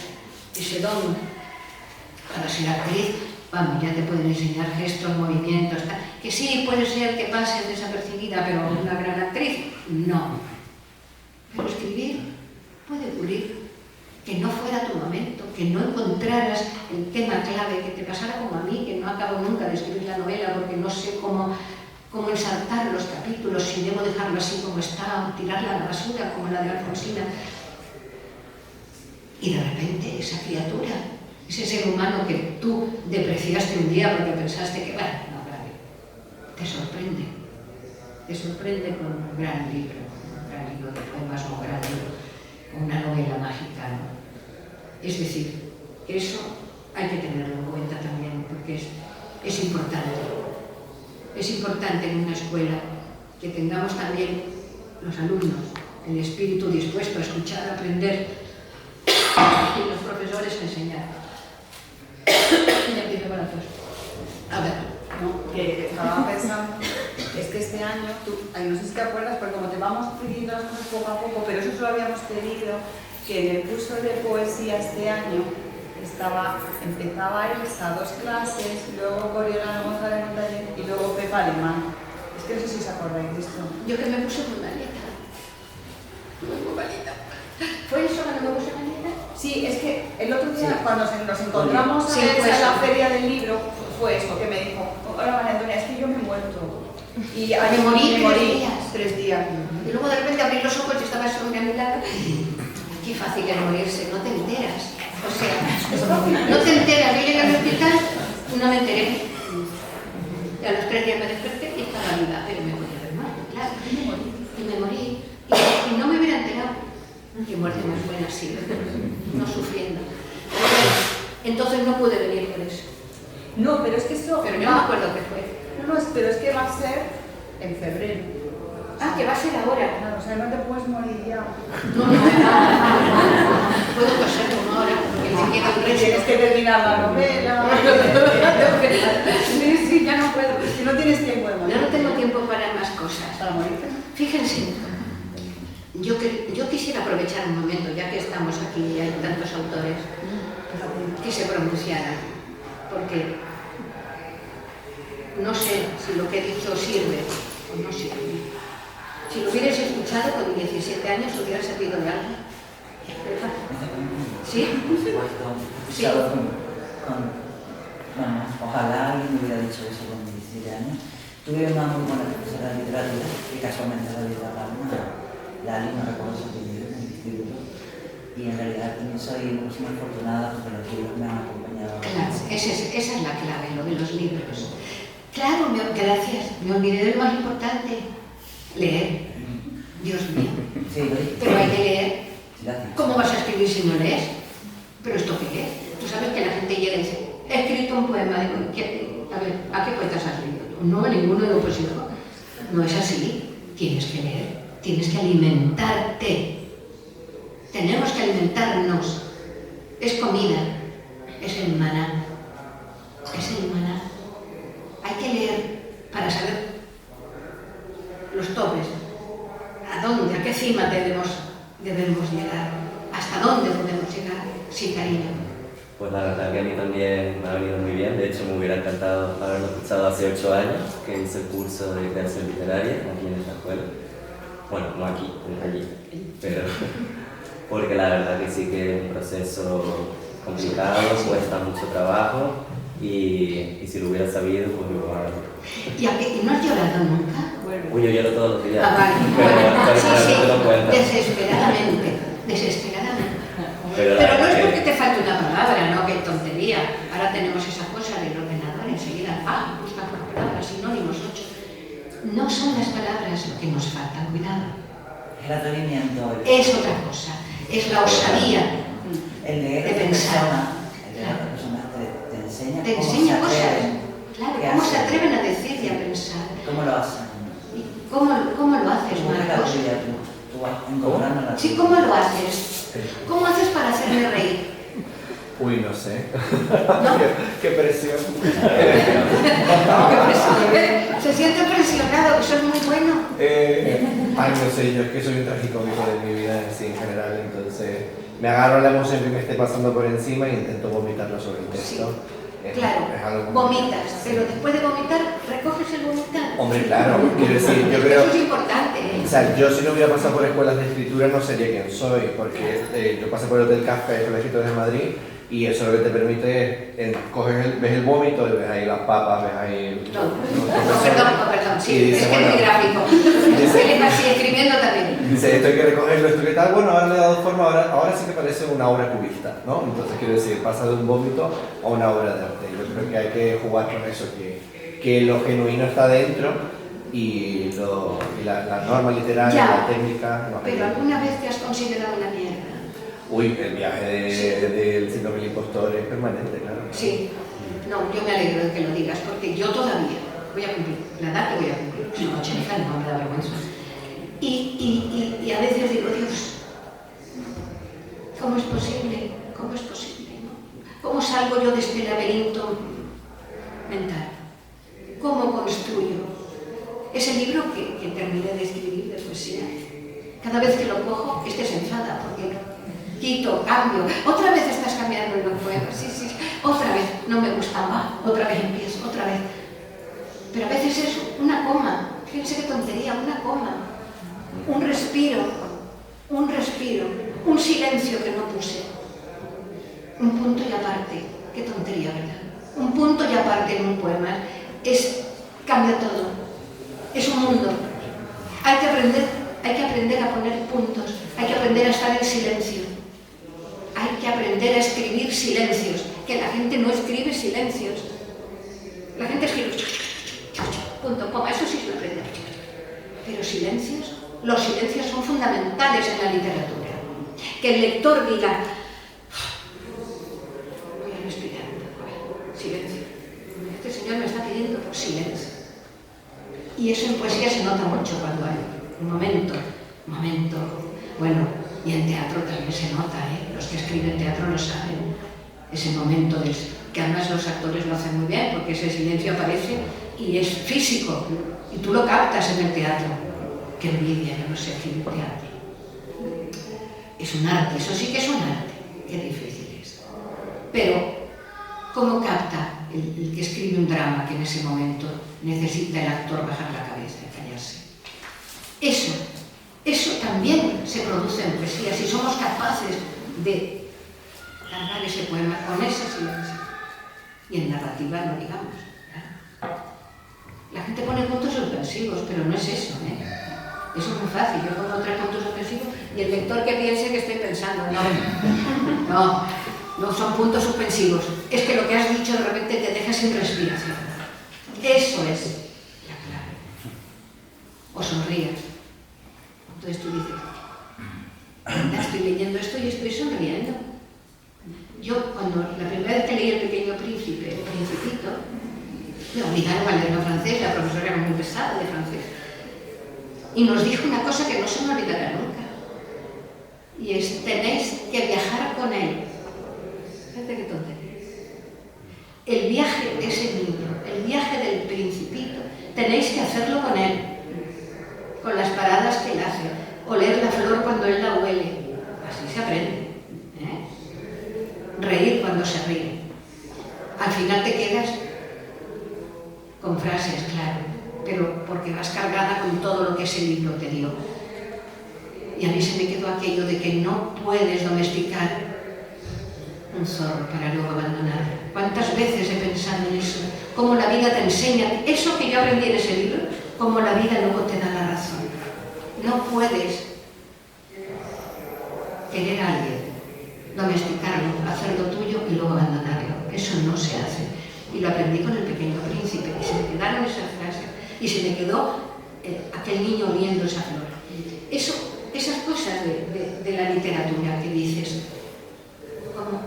ese don para ser actriz, vamos, ya te pueden enseñar gestos, movimientos, tal. Que sí, puede ser que pases desapercibida, pero una gran actriz, no. Pero escribir puede ocurrir que no fuera tu momento, que no encontraras el tema clave, que te pasara como a mí, que no acabo nunca de escribir la novela porque no sé cómo ensartar los capítulos, si debo dejarlo así como está, o tirarla a la basura como la de Alfonsina. Y de repente esa criatura, ese ser humano que tú depreciaste un día porque pensaste que, bueno, no, claro, te sorprende con un gran libro de poemas o un gran libro, con una novela mágica, ¿no? Es decir, eso hay que tenerlo en cuenta también, porque es importante. Es importante en una escuela que tengamos también los alumnos el espíritu dispuesto a escuchar, a aprender y los profesores a enseñar. Ya empiezo con la tos. A ver. No, que estaba pensando, es que este año, no sé si te acuerdas, porque como te vamos pidiendo las cosas poco a poco, pero eso solo habíamos pedido que en el curso de poesía este año empezaba Elsa 2 clases, luego Coriolano González Montañez y luego Pepa Alemán. Es que no sé si os acordáis de esto. Yo que me puse muy malita. Muy malita. ¿Fue eso cuando me puse malita? Sí, es que el otro día cuando nos encontramos Sí, en pues, la feria del libro, fue eso que me dijo, hola María Antonia, es que yo me he muerto. Y Me morí 3 días. Y luego de repente abrí los ojos y estaba sobre a mi lado. Qué fácil es morirse, no te enteras. O sea, no te enteras. Yo llegué al hospital, no me enteré. Y a los 3 días me desperté y estaba viva, pero me podía haber muerto, claro. Y me morí. Y no me hubiera enterado. Qué muerte más buena ha sido, no sufriendo. Entonces no pude venir por eso. No, pero es que eso... Pero yo no me acuerdo qué fue. No, pero es que va a ser en febrero. Ah, que va a ser ahora. Claro, o sea, no te puedes morir ya. No, puedo toser como ahora, porque me queda un resto. Tienes que terminar la novela. Sí, ya no puedo. Si no tienes tiempo de morir. Yo no tengo tiempo para más cosas. Para morirte. Fíjense, yo quisiera aprovechar un momento, ya que estamos aquí y hay tantos autores, que se pronunciaran, porque no sé si lo que he dicho sirve o no sirve. Si lo hubierais escuchado con 17 años, ¿hubiera servido de algo? ¿Sí? Sí. Bueno, ojalá alguien me hubiera dicho eso con 17 años. Tuve una muy buena profesora de literatura que casualmente la de La Palma, Lali, no recuerdo su apellido en el instituto. Y en realidad también soy muy afortunada porque los libros me han acompañado. Claro, esa es la clave, lo de los libros. Claro, gracias. Me olvidé de lo más importante. Leer. Dios mío. Sí, lo dije. Pero hay que leer. Gracias. ¿Cómo vas a escribir si no lees? ¿Pero esto qué es? Tú sabes que la gente llega y dice, he escrito un poema. Digo, a ver, ¿a qué poetas has leído? No, ninguno. Digo, pues hijo, no es así. Tienes que leer, tienes que alimentarte. Tenemos que alimentarnos. Es comida, es el maná. Es el maná. Hay que leer para saber los topes, a dónde, a qué cima debemos llegar, hasta dónde podemos llegar, sí, cariño. Pues la verdad que a mí también me ha venido muy bien, de hecho me hubiera encantado haberlo escuchado hace 8 años, que hice el curso de creación literaria aquí en esta escuela. Bueno, no aquí, allí, pero porque la verdad que sí que es un proceso complicado, cuesta mucho trabajo y si lo hubiera sabido, pues igual. ¿Y no has llorado nunca? Uy, yo lloro todos los días, Ah, vale. pero Sí, no te lo cuento. desesperadamente. Pero no es porque te falte una palabra, ¿no? Qué tontería. Ahora tenemos esa cosa del ordenador, enseguida, busca por palabras, sinónimos, 8. No son las palabras lo que nos falta, cuidado. El atrevimiento. Es otra cosa, es la osadía El leer de a otra pensar. persona, el leer a otra persona te enseña Te cómo enseña se cosas, atreven, claro, qué cómo se hacen, atreven a decir y a pensar. cómo lo hacen. ¿Y cómo lo haces, ¿Cómo es la Marcos? tuya tú encontrando la Sí, tuya? ¿cómo lo haces? ¿Cómo haces para hacerme reír? Uy, no sé. ¿No? Qué presión. Se siente presionado, eso es muy bueno. Ay, no sé, yo es que soy un tragicómico de mi vida en sí, en general, entonces me agarro la emoción que me esté pasando por encima e intento vomitarlo sobre el texto. Claro, Es algo vomitas, pero después de vomitar, recoges el vomitar. Hombre, claro, quiero decir, yo creo... Eso es importante, ¿eh? O sea, yo si no hubiera pasado por escuelas de escritura no sería quien soy, porque yo pasé por el Hotel Kafka de Colegio de Madrid y eso lo que te permite es, ves el vómito, ves ahí las papas, ves ahí... Perdón, Y sí, dice, es que bueno, es muy gráfico. Él es así, escribiendo también. Dice, esto hay que recogerlo, esto que tal, bueno, ahora le he dado forma, ahora sí que parece una obra cubista, ¿no? Entonces quiero decir, pasa de un vómito a una obra de arte. Yo creo que hay que jugar con eso, que lo genuino está dentro y la norma literaria, Ya, la técnica... no, pero ¿alguna vez te has considerado una mierda? Uy, el viaje del síndrome del impostor es permanente, claro. Sí. No, yo me alegro de que lo digas, porque yo todavía voy a cumplir la edad que voy a cumplir. Soy 80, no me da vergüenza. Y a veces digo, Dios, ¿cómo es posible? ¿Cómo es posible? ¿No? ¿Cómo salgo yo de este laberinto mental? ¿Cómo construyo? Ese libro que terminé de escribir de poesía, cada vez que lo cojo, se enfada, porque quito, cambio, otra vez estás cambiando en los poemas, sí, otra vez, no me gustaba, otra vez empiezo, otra vez. Pero a veces es una coma, fíjense qué tontería, una coma, un respiro, un silencio que no puse, un punto y aparte, qué tontería, ¿verdad? Un punto y aparte en un poema, cambia todo, es un mundo, hay que aprender a poner puntos, hay que aprender a estar en silencio, hay que aprender a escribir silencios, que la gente no escribe silencios, la gente escribe punto, coma, eso sí se aprende, pero silencios, los silencios son fundamentales en la literatura, que el lector diga, voy a respirar, silencio, este señor me está pidiendo silencio, y eso en poesía se nota mucho cuando hay un momento, bueno, y en teatro también se nota, los que escriben teatro lo saben, ese momento que además los actores lo hacen muy bien, porque ese silencio aparece y es físico, y tú lo captas en el teatro. Qué envidia, yo no sé hacer teatro. Es un arte, eso sí que es un arte, qué difícil es. Pero, ¿cómo capta el que escribe un drama que en ese momento necesita el actor bajar la cabeza y callarse? Eso también se produce en poesía, si somos capaces de largar ese poema con ese silencio. Y en narrativa no digamos. ¿Claro? La gente pone puntos suspensivos, pero no es eso, Eso es muy fácil, yo pongo 3 puntos suspensivos y el lector que piense que estoy pensando. No son puntos suspensivos. Es que lo que has dicho de repente te deja sin respiración. Eso es la clave. O sonrías. Entonces tú dices, estoy leyendo esto y estoy sonriendo. Yo, cuando la primera vez que leí El Pequeño Príncipe, El Principito, me obligaron a leerlo en francés, la profesora era muy pesada de francés. Y nos dijo una cosa que no se me olvidará nunca. Y es, tenéis que viajar con él. Fíjate qué tontería. El viaje de ese niño, el viaje del Principito, tenéis que hacerlo con él. Con las paradas que él hace. Oler la flor cuando él la huele. Así se aprende. Reír cuando se ríe. Al final te quedas con frases, claro, pero porque vas cargada con todo lo que ese libro te dio. Y a mí se me quedó aquello de que no puedes domesticar un zorro para luego abandonarlo. ¿Cuántas veces he pensado en eso? Cómo la vida te enseña, eso que yo aprendí en ese libro, cómo la vida luego te da la razón. No puedes querer a alguien, domesticarlo, hacerlo tuyo y luego abandonarlo. Eso no se hace. Y lo aprendí con El Pequeño Príncipe. Y se me quedaron esas frases. Y se me quedó aquel niño oliendo esa flor. Esas cosas de la literatura que dices,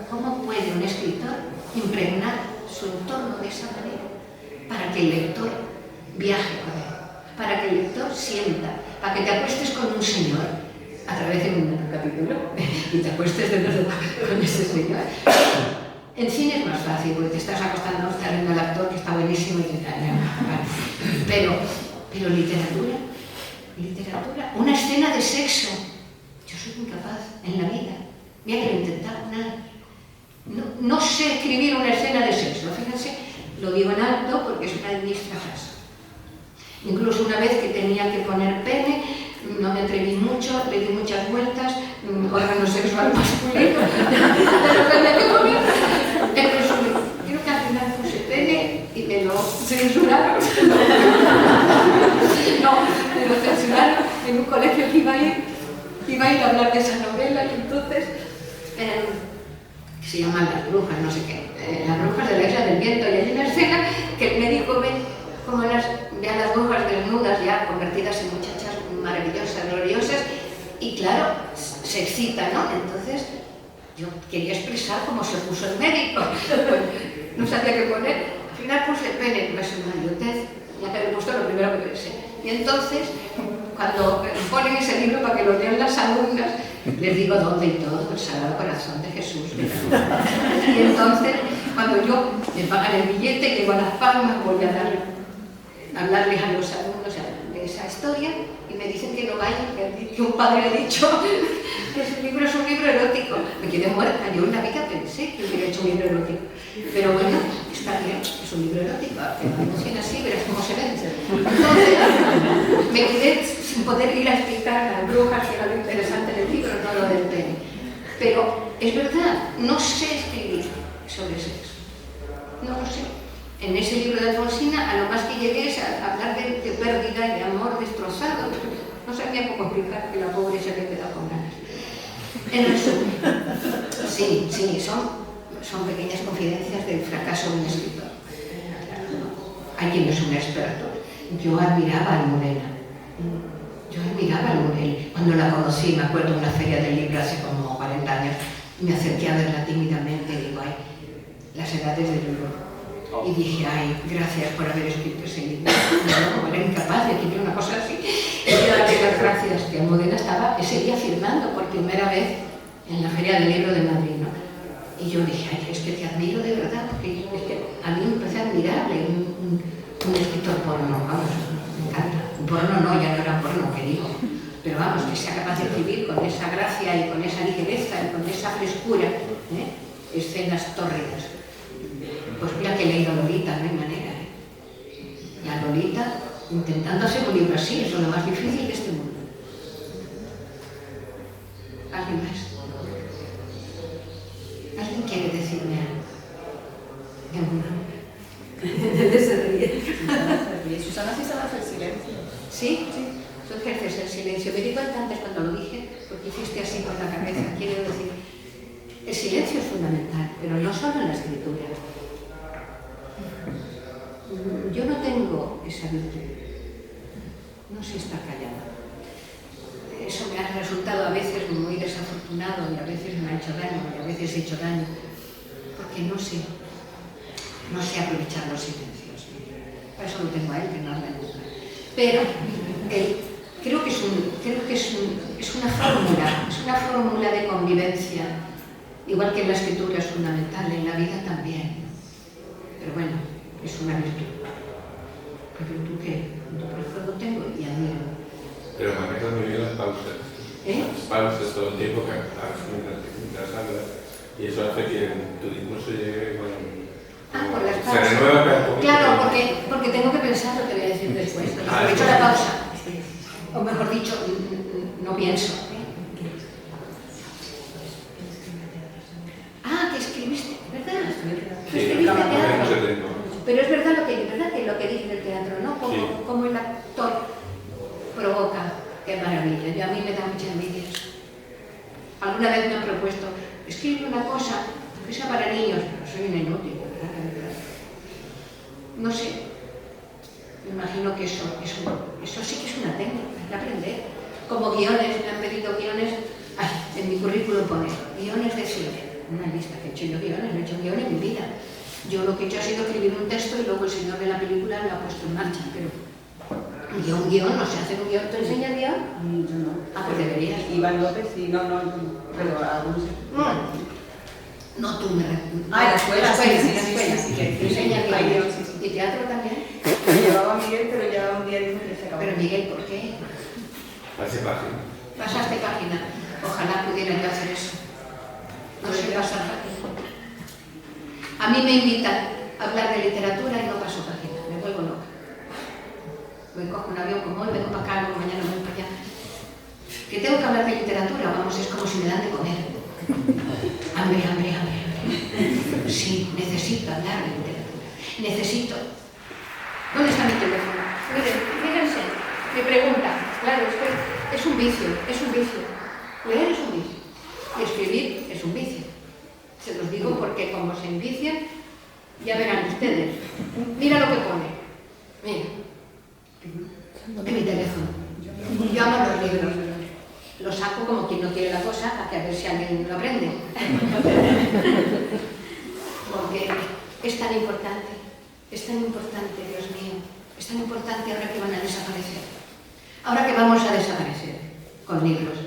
¿cómo puede un escritor impregnar su entorno de esa manera? Para que el lector viaje con él, para que el lector sienta, para que te acuestes con un señor a través de un capítulo y te acuestes de verdad con ese señor. En cine es más fácil, porque te estás acostando, estás viendo al actor que está buenísimo y tal. Pero literatura, una escena de sexo, yo soy incapaz en la vida. Mira que lo he intentado, nada. No sé escribir una escena de sexo, fíjense, lo digo en alto porque es una de mis frases. Incluso una vez que tenía que poner pene, no me atreví mucho, le di muchas vueltas, órgano sexual masculino, en resumen, creo que al final puse pene y me lo censuraron. No, me lo censuraron en un colegio que iba a ir a hablar de esa novela y entonces, que se llaman Las Brujas, no sé qué, Las Brujas de la Isla del Viento, y hay una escena que el médico ve como ve a las brujas desnudas ya convertidas en muchachas maravillosas, gloriosas, y claro, se excita, ¿no? Entonces yo quería expresar cómo se puso el médico, pues, no sabía qué poner, al final puse pene, pues una idiotez, ya que había puesto lo primero que pensé. Y entonces, cuando ponen ese libro para que lo lean las alumnas, les digo dónde y todo, el Sagrado Corazón de Jesús. Y entonces, cuando yo me pagan el billete, llego a Las Palmas, voy a hablarles a los alumnos de esa historia y me dicen que no vayan, que un padre ha dicho que ese libro es un libro erótico. Me quedé muerta, yo en la vida pensé que hubiera hecho un libro erótico. Pero bueno, está bien, es un libro erótico, que no funciona así, verás cómo se vence. Entonces, me quedé sin poder ir a explicar a las brujas que era lo interesante del libro, no lo del pene. Pero es verdad, no sé escribir sobre sexo, no lo sé. En ese libro de Alfonsina, a lo más que llegué es a hablar de pérdida y de amor destrozado. No sabía cómo explicar que la pobre se había quedado con ganas. En resumen, sí, son pequeñas confidencias del fracaso de un escritor. Hay quien es un experto. Yo admiraba a Almudena. Cuando la conocí, me acuerdo de una feria del libro hace como 40 años, me acerqué a verla tímidamente y digo, ay, las edades del libro. Y dije, ay, gracias por haber escrito ese libro. No, era incapaz de escribir una cosa así. Y yo darle las gracias que Almudena estaba ese día firmando por primera vez en la Feria del Libro de Madrid, ¿no? Y yo dije, ay, es que te admiro de verdad, porque es que a mí me parece admirable un escritor porno, vamos, me encanta. Un porno no, ya no era porno, que digo. Pero vamos, que sea capaz de escribir con esa gracia y con esa ligereza y con esa frescura, escenas tórridas. Pues mira que he leído Lolita, no hay manera. Y a Lolita, intentando hacer un libro así, es lo más difícil de este mundo. ¿Alguien más? ¿Alguien quiere decirme algo? Susana sí sabe hacer silencio. ¿Sí? Tú ejerces el silencio. Me di cuenta antes cuando lo dije, porque hiciste así con la cabeza. Quiero decir, el silencio es fundamental, pero no solo en la escritura. Yo no tengo esa virtud, no sé estar callada. Eso me ha resultado a veces muy desafortunado y a veces me ha hecho daño y a veces he hecho daño, porque no sé aprovechar los silencios. Para eso lo tengo a él, que no habla nunca. Pero creo que es una fórmula de convivencia, igual que en la escritura es fundamental, en la vida también. Pero bueno, es una virtud. Una virtud que por ejemplo no tengo y admiro. Pero manejas muy bien las pausas. Las pausas todo el tiempo que mientras hablas. Y eso hace que tu discurso llegue, bueno, por las se pausas. renueva cada poquito. Claro, porque tengo que pensar lo que voy a decir después. Aprovecho la pausa. O mejor dicho, no pienso. Que escribiste, ¿verdad? Sí, Escribiste teatro. mucho tiempo. Pero es verdad lo que dice el teatro, ¿no? Como el actor provoca, qué maravilla. Y a mí me da mucha envidia. Alguna vez me han propuesto, escribe una cosa que sea para niños, pero soy una inútil, ¿verdad? No sé. Me imagino que eso es un Eso sí que es una técnica, es de aprender. Como guiones, me han pedido guiones, en mi currículum pone guiones de cine, una lista que he hecho yo guiones, no he hecho guiones en mi vida. Yo lo que he hecho ha sido escribir un texto y luego el señor de la película lo ha puesto en marcha, pero un guión, no se hace un guión. ¿Tú enseñas guión? Yo no. Pues deberías. Iván López, sí, no, pero algunos... No, tú me... En la escuela, sí, que enseñas hay guión. sí. ¿Y teatro también? Llevaba a Miguel, pero ya un día dijo que se acabó. Pero Miguel, ¿por qué? Pase página. Pasaste página. Ojalá pudiera yo hacer eso. No sé pasar página. A mí me invitan a hablar de literatura y no paso página. Me vuelvo loca. Me cojo un avión como hoy, vengo para acá, luego mañana voy para allá. Que tengo que hablar de literatura, vamos, es como si me dan de comer. Hambre. Sí, necesito hablar de literatura. Necesito. ¿Dónde está mi teléfono? Miren, fíjense, me preguntan. Claro, es un vicio. Leer es un vicio. Y escribir es un vicio. Se los digo porque como se envician, ya verán ustedes. Mira lo que pone. Mira. En mi teléfono. Yo amo los libros. Lo saco como quien no quiere la cosa, para que a ver si alguien lo aprende. Porque es tan importante, Dios mío. Es tan importante ahora que van a desaparecer. Ahora que vamos a desaparecer con libros.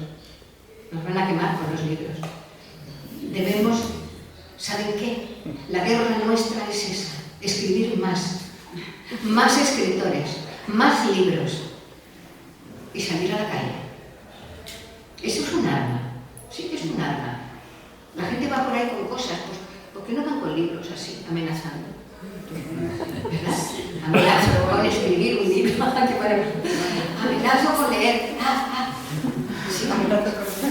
Nos van a quemar con los libros. Debemos, ¿saben qué? La guerra nuestra es esa, escribir más escritores, más libros y salir a la calle. Eso es un arma, sí que es un arma. La gente va por ahí con cosas, pues, ¿por qué no van con libros así, amenazando? ¿Verdad? Amenazo con escribir un libro, amenazo con leer.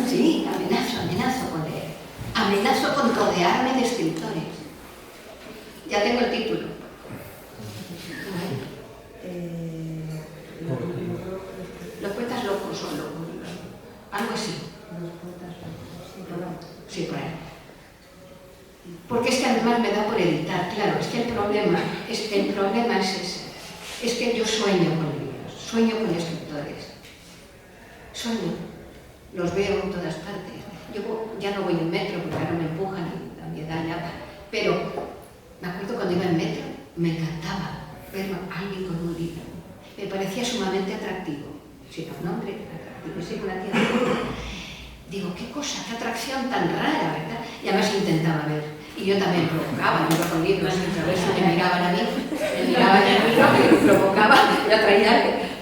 Sí, amenazo con leer. Amenazo con rodearme de escritores. Ya tengo el título. Los poetas locos son locos. Algo así. Sí, por ahí. Porque es que además me da por editar, claro, es que el problema es ese. Es que yo sueño con libros, sueño con escritores. Sueño. Los veo en todas partes. Yo ya no voy en metro porque ahora me empujan y a mi edad ya. Pero me acuerdo cuando iba en metro, me encantaba ver a alguien con un libro. Me parecía sumamente atractivo. Si era un hombre, atractivo, si era una tía. Digo, qué cosa, qué atracción tan rara, ¿verdad? Y además intentaba ver. Y yo también provocaba, yo iba con libros, me miraban a mí, lo que provocaba y atraía,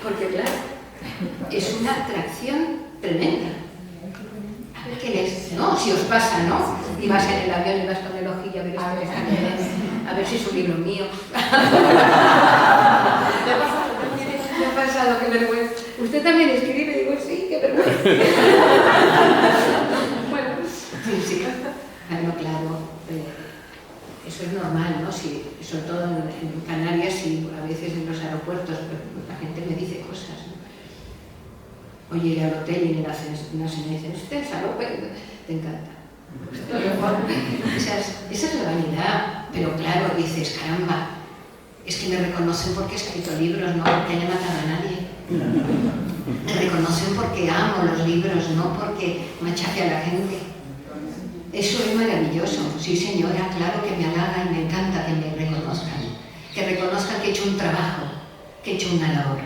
porque claro, es una atracción tremenda. A ver qué lees. No, si os pasa, ¿no? Y vas en el avión y vas con el ojillo a ver esto que está leyendo, a ver si es un libro mío. ¿Qué ha pasado? Qué vergüenza. ¿Usted también escribe? Digo, sí, qué vergüenza. Bueno, sí. Bueno, claro. Eso es normal, ¿no? Sí, sobre todo en Canarias y a veces en los aeropuertos, la gente me dice cosas, ¿no? Oye, ir al hotel y en el ascensor me dicen, ¿usted es aeropuerto? Te encanta. Esa es la vanidad, pero claro, dices, caramba, es que me reconocen porque he escrito libros, no porque haya matado a nadie. Me reconocen porque amo los libros, no porque machaque a la gente. Eso es maravilloso, sí señora, claro que me halaga y me encanta que me reconozcan. Que reconozcan que he hecho un trabajo, que he hecho una labor.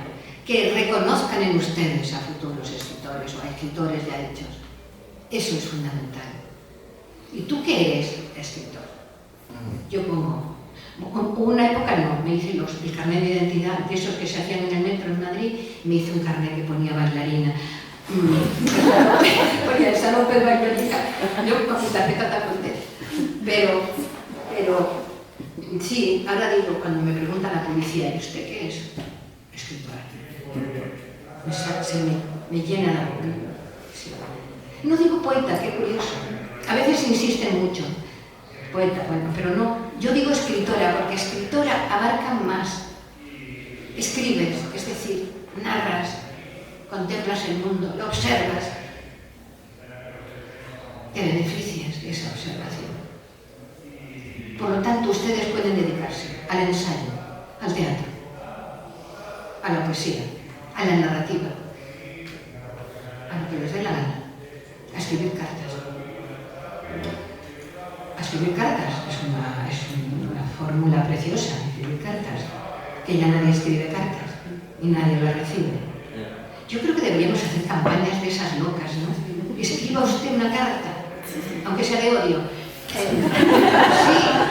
Que reconozcan en ustedes a futuros escritores o a escritores ya hechos. Eso es fundamental. ¿Y tú qué eres, escritor? Yo pongo. Una época no, me hice el carnet de identidad, de esos que se hacían en el metro en Madrid, me hice un carnet que ponía bailarina. Porque el salón de bailarina, yo con mi tarjeta tan contenta. Pero, sí, ahora digo, cuando me pregunta la policía, ¿y usted qué es? Escritora. Me llena la boca. Sí. No digo poeta, qué curioso. A veces insisten mucho. Poeta, bueno, pero no. Yo digo escritora, porque escritora abarca más. Escribes, es decir, narras, contemplas el mundo, lo observas. Te beneficias de esa observación. Por lo tanto, ustedes pueden dedicarse al ensayo, al teatro, a la poesía, a la narrativa, a lo que les dé la gana, a escribir cartas. A escribir cartas es una fórmula preciosa, escribir cartas, que ya nadie escribe cartas y nadie las recibe. Yo creo que deberíamos hacer campañas de esas locas, ¿no? Escriba usted una carta, aunque sea de odio.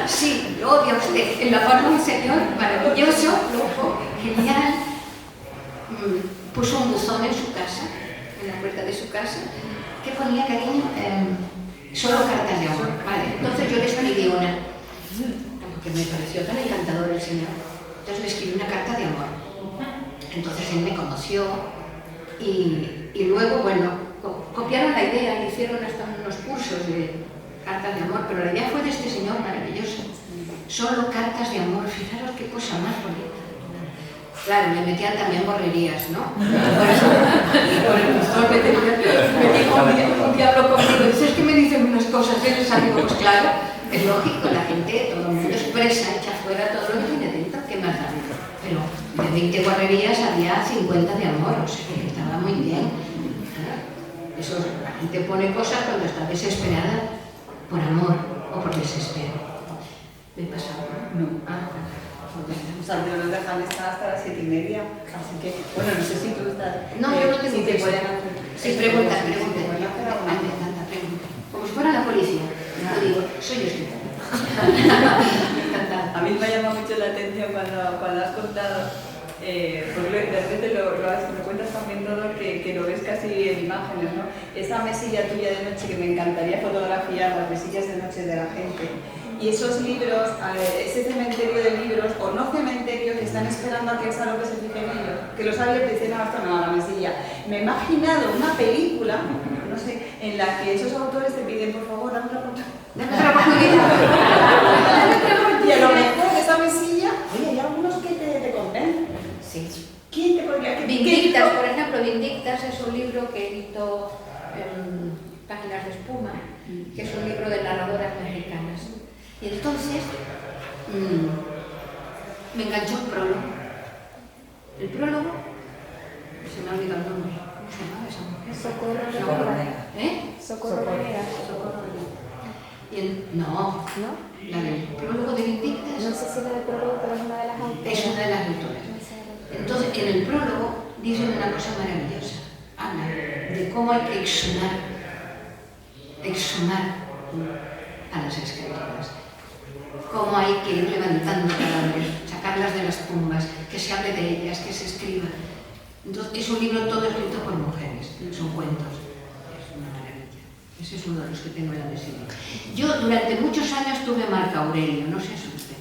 Sí, lo odia usted. En la forma de un señor maravilloso, loco, genial, puso un buzón en su casa, en la puerta de su casa, que ponía, cariño, solo cartas de amor. Vale, entonces yo le escribí una, porque me pareció tan encantador el señor. Entonces le escribí una carta de amor. Entonces él me conoció y luego, bueno, copiaron la idea y hicieron hasta unos cursos de cartas de amor, pero la idea fue de este señor maravilloso. Solo cartas de amor, fijaros qué cosa más bonita. Claro, le metían también borrerías, ¿no? Y por el pastor me dijo un diablo conmigo. Dice, es que me dicen unas cosas, eres amigo. Pues claro, es lógico, la gente, todo el mundo expresa, echa fuera todo lo que tiene dentro, ¿qué más da? Pero de 20 borrerías había 50 de amor, o sea que estaba muy bien. Eso, la gente pone cosas cuando está desesperada por amor o por desespero. ¿Me he pasado? No. O sea, pero nos dejan estar hasta las 7:30, así que, bueno, no sé si tú estás... No, yo no tengo si te prisa. pueden hacer... Sí, pregunta. Ay, me encanta, pregunta. Como si fuera la policía. Yo digo, soy escritora. A mí me llama mucho la atención cuando has contado, porque de repente lo cuentas también todo, que lo ves casi en imágenes, ¿no? Esa mesilla tuya de noche que me encantaría fotografiar, las mesillas de noche de la gente. Y esos libros, ese cementerio de libros, o no cementerio, que están esperando a que esa loca se fije en ellos, que los abiertos dicen, no, esto no, la mesilla. Me he imaginado una película, no sé, en la que esos autores te piden, por favor, dame otra oportunidad. Y a lo mejor esa mesilla, oye, hay algunos que te convencen. Sí. ¿Quién te podría...? Vindictas, por ejemplo, Vindictas es un libro que editó Páginas de Espuma, que es un libro de narradoras mexicanas. Y entonces me enganchó el prólogo. El prólogo, se me ha olvidado el nombre. ¿Cómo se llamaba esa mujer? Socorro Venegas. Socorro Venegas. No, la del prólogo de Vindictas. No sé si la de prólogo, pero es una de las autoras. Es una de las autoras. Entonces, en el prólogo dicen una cosa maravillosa. Habla de cómo hay que exhumar a las escritoras. Cómo hay que ir levantando cadáveres, sacarlas de las tumbas, que se hable de ellas, que se escriba. Entonces, es un libro todo escrito por mujeres, son cuentos. Es una maravilla. Ese es uno de los que tengo en la mesilla. Yo durante muchos años tuve a Marco Aurelio, no se asuste.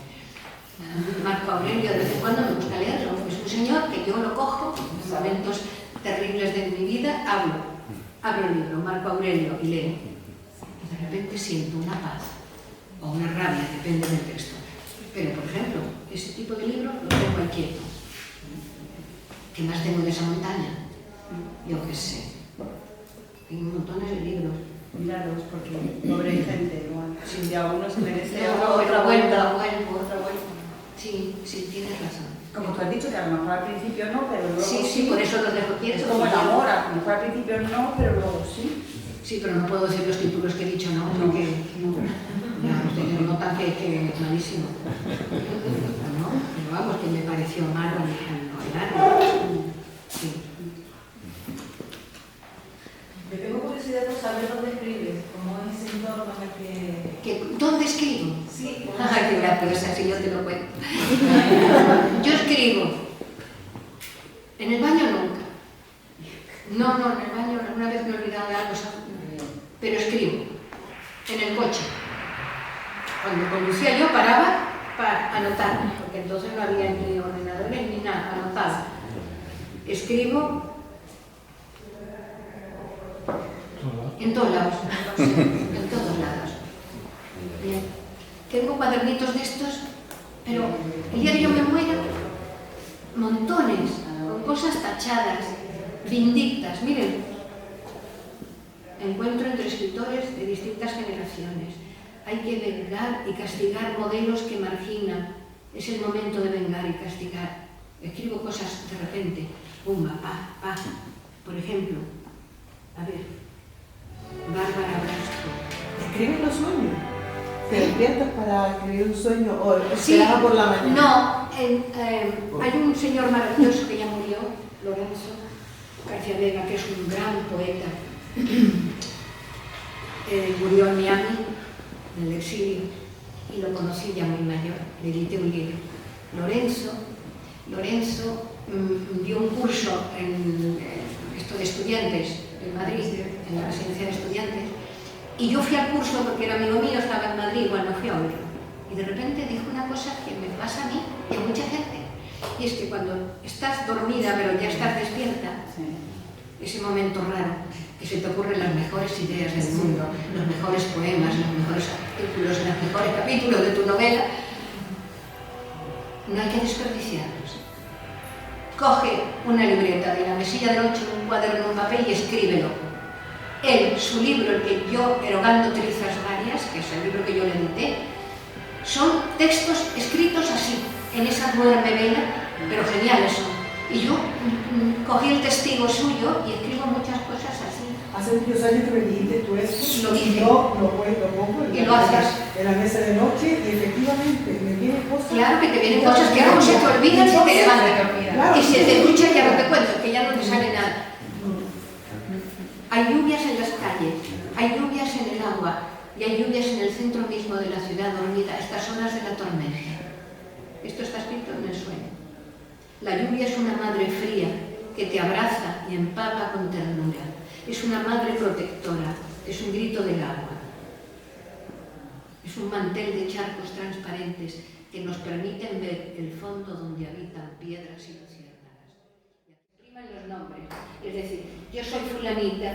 Marco Aurelio, de vez en cuando me gusta leerlo. Es un señor que yo lo cojo, en los momentos terribles de mi vida, abro el libro, Marco Aurelio, y leo. Y de repente siento una paz o una rabia, depende del texto. Pero, por ejemplo, ese tipo de libros lo tengo ahí quieto. ¿Qué más tengo de esa montaña? Yo qué sé. Tengo montones de libros. Míralos, porque pobre gente, igual. Si a uno se merece otra vuelta. Sí, tienes razón. Como tú has dicho, que a lo mejor al principio no, pero luego Sí, por eso lo dejo quieto. Es como el amor, a lo mejor al principio no, pero luego sí. Sí, pero no puedo decir los títulos que he dicho, ¿no? Porque no notan que es malísimo. No, pero vamos, que me pareció malo no. Sí. Yo tengo curiosidad por saber dónde escribes, cómo es ese entorno en el que... ¿Dónde escribo? Sí. Qué graciosa, si yo te lo cuento. Yo escribo. En el baño nunca. No, en el baño alguna vez me he olvidado de algo, pero escribo. En el coche. Cuando conducía yo paraba para anotar, porque entonces no había ni ordenadores ni nada, anotaba. Escribo en todos lados. En todos lados. Bien. Tengo cuadernitos de estos, pero el día que yo me muera, montones, con cosas tachadas, Vindictas. Miren, encuentro entre escritores de distintas generaciones. Hay que vengar y castigar modelos que marginan. Es el momento de vengar y castigar. Escribo cosas de repente. pumba, pa. Por ejemplo, a ver, Bárbara Blasco. ¿Escribes los sueños? ¿Te despiertas para escribir un sueño o Sí, esperaba por la mañana? no, hay un señor maravilloso que ya murió, Lorenzo García Vega, que es un gran poeta. Murió en Miami, en el exilio, y lo conocí ya muy mayor, le edité un libro. Lorenzo dio un curso en esto de estudiantes en Madrid, en la residencia de estudiantes, y yo fui al curso porque era amigo mío, estaba en Madrid, bueno, fui a oírlo. Y de repente dijo una cosa que me pasa a mí y a mucha gente, y es que cuando estás dormida pero ya estás despierta, ese momento raro, que se te ocurren las mejores ideas del mundo, los mejores poemas, los mejores artículos, los mejores capítulos de tu novela, no hay que desperdiciarlos. Coge una libreta de la mesilla del 8, un cuaderno, un papel y escríbelo. Él, su libro, el que yo, Erogando Trizas Varias, que es el libro que yo le edité, son textos escritos así, en esa duerme vela, pero geniales son. Y yo cogí el testigo suyo y escribo muchas cosas así. Hace muchos años que me dijiste tú eso, Lo dije. yo lo pongo Y lo haces. en la mesa de noche y efectivamente me vienen cosas. Claro que te vienen cosas que luego se te olvidan y te levantan. Claro, Y se te ducha ya no te cuento, que ya no te sale nada. Hay lluvias en las calles, hay lluvias en el agua y hay lluvias en el centro mismo de la ciudad dormida, estas horas de la tormenta. Esto está escrito en el sueño. La lluvia es una madre fría que te abraza y empapa con ternura. Es una madre protectora, es un grito del agua. Es un mantel de charcos transparentes que nos permiten ver el fondo donde habitan piedras y luciérnagas. Priman los nombres, es decir, yo soy fulanita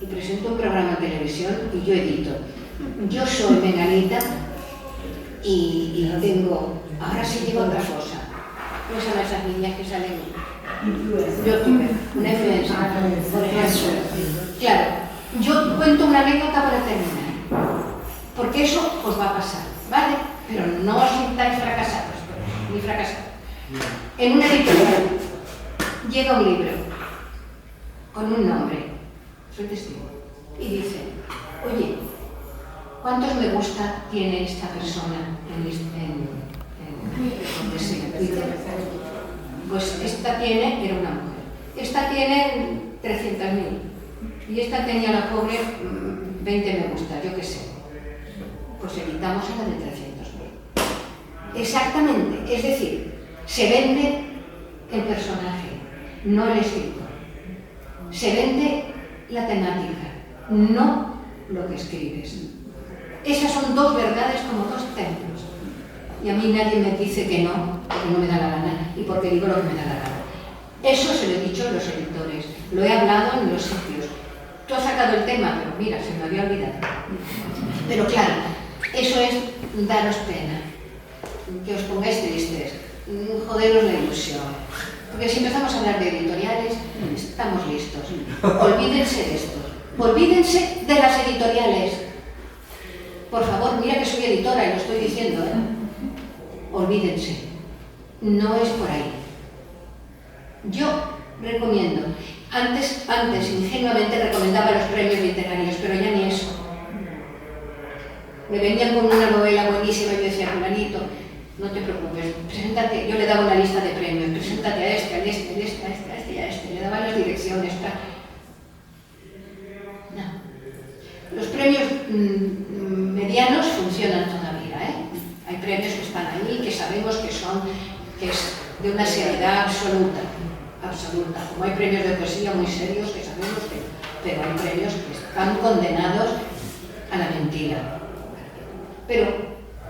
y presento un programa de televisión y yo edito. Yo soy menganita y tengo, ahora sí llevo otra cosa. ¿Cómo se llaman esas niñas que salen? YouTuber, una influencer, por ejemplo. Claro, yo cuento una anécdota para terminar, porque eso os va a pasar, ¿vale? Pero no os sintáis fracasados, ni fracasados. En una editorial llega un libro con un nombre, soy testigo, y dice, oye, ¿cuántos me gusta tiene esta persona en Twitter? Pues esta tiene, era una mujer, esta tiene 300.000 y esta tenía la pobre 20 me gusta, yo qué sé. Pues evitamos a la de 300.000. Exactamente, es decir, se vende el personaje, no el escritor. Se vende la temática, no lo que escribes. Esas son dos verdades como dos templos. Y a mí nadie me dice que no, porque no me da la gana y porque digo lo que me da la gana. Eso se lo he dicho a los editores, lo he hablado en los sitios. Tú has sacado el tema, pero mira, se me había olvidado. Pero claro, eso es daros pena, que os pongáis tristes, joderos la ilusión. Porque si empezamos a hablar de editoriales, estamos listos. Olvídense de esto, olvídense de las editoriales. Por favor, mira que soy editora y lo estoy diciendo, olvídense, no es por ahí. Yo recomiendo, antes ingenuamente recomendaba los premios literarios, pero ya ni eso. Me venían con una novela buenísima y yo decía, fulanito, no te preocupes, preséntate, yo le daba una lista de premios, preséntate a este, a este, a este, a este, a este, a este, le daba las direcciones, no. Los premios medianos funcionan todavía, Hay premios que están ahí, que sabemos que es de una seriedad absoluta, como hay premios de poesía muy serios que sabemos que, pero hay premios que están condenados a la mentira. Pero,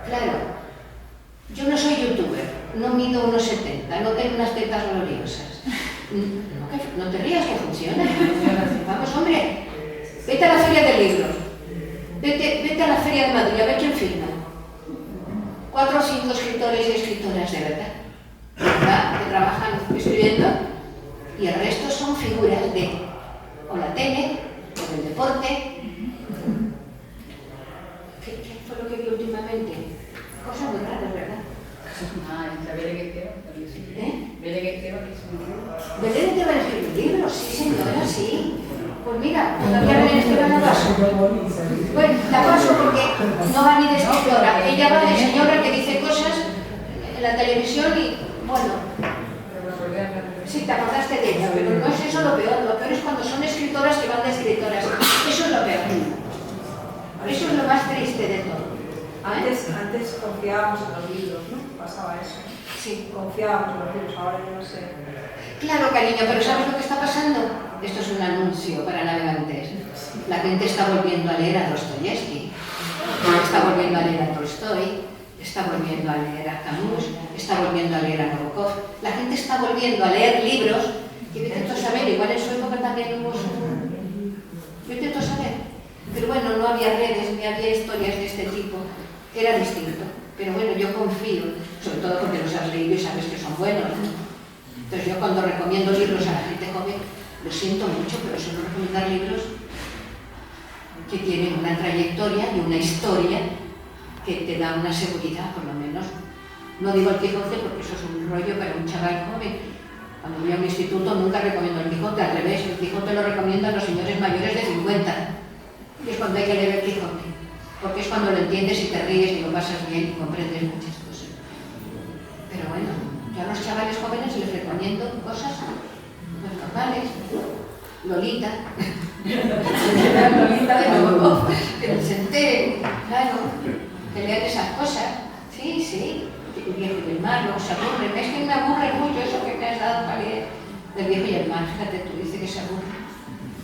claro, yo no soy youtuber, no mido 1,70, no tengo unas tetas gloriosas. No te rías, que funciona. Vamos, hombre, vete a la feria del libro, vete a la feria de Madrid, a ver quién firma. 4 o 5 escritores y escritoras de verdad, que trabajan escribiendo, y el resto son figuras de o la tele, o del deporte. ¿Qué fue lo que vi últimamente? Cosas muy raras, ¿verdad? Belén Esteban. Belén Esteban Bueno, la paso porque no va ni de escritora. Ella va de señora que dice cosas en la televisión y, bueno, sí, te acordaste de ella, pero no es eso lo peor. Lo peor es cuando son escritoras que van de escritoras. Eso es lo peor. Eso es lo más triste de todo. Antes confiábamos en los libros, ¿no? Pasaba eso. Sí. Confiábamos en los libros, ahora yo no sé. Claro, cariño, pero ¿sabes lo que está pasando? Esto es un anuncio para navegantes. La gente está volviendo a leer a Dostoyevsky, está volviendo a leer a Tolstoy, está volviendo a leer a Camus, está volviendo a leer a Nabokov. La gente está volviendo a leer libros que yo intento saber, igual en su época también hubo su... Yo intento saber. Pero bueno, no había redes, ni había historias de este tipo. Era distinto. Pero bueno, yo confío, sobre todo porque los has leído y sabes que son buenos, ¿no? Entonces yo cuando recomiendo libros a la gente joven, lo siento mucho, pero suelo recomendar libros que tienen una trayectoria y una historia que te da una seguridad, por lo menos. No digo el Quijote porque eso es un rollo para un chaval joven. Cuando voy a un instituto nunca recomiendo el Quijote, al revés, el Quijote lo recomiendo a los señores mayores de 50. Y es cuando hay que leer el Quijote, porque es cuando lo entiendes y te ríes y lo pasas bien y comprendes muchas cosas. Pero bueno, yo a los chavales jóvenes les recomiendo cosas pues, normales. Lolita. Lolita de Nabokov, que se enteren, claro, que lean esas cosas. Sí, sí, el viejo y el mar, luego se aburren. Es que me aburre mucho eso que me has dado para leer del viejo y el mar. Fíjate, tú dices que se aburre.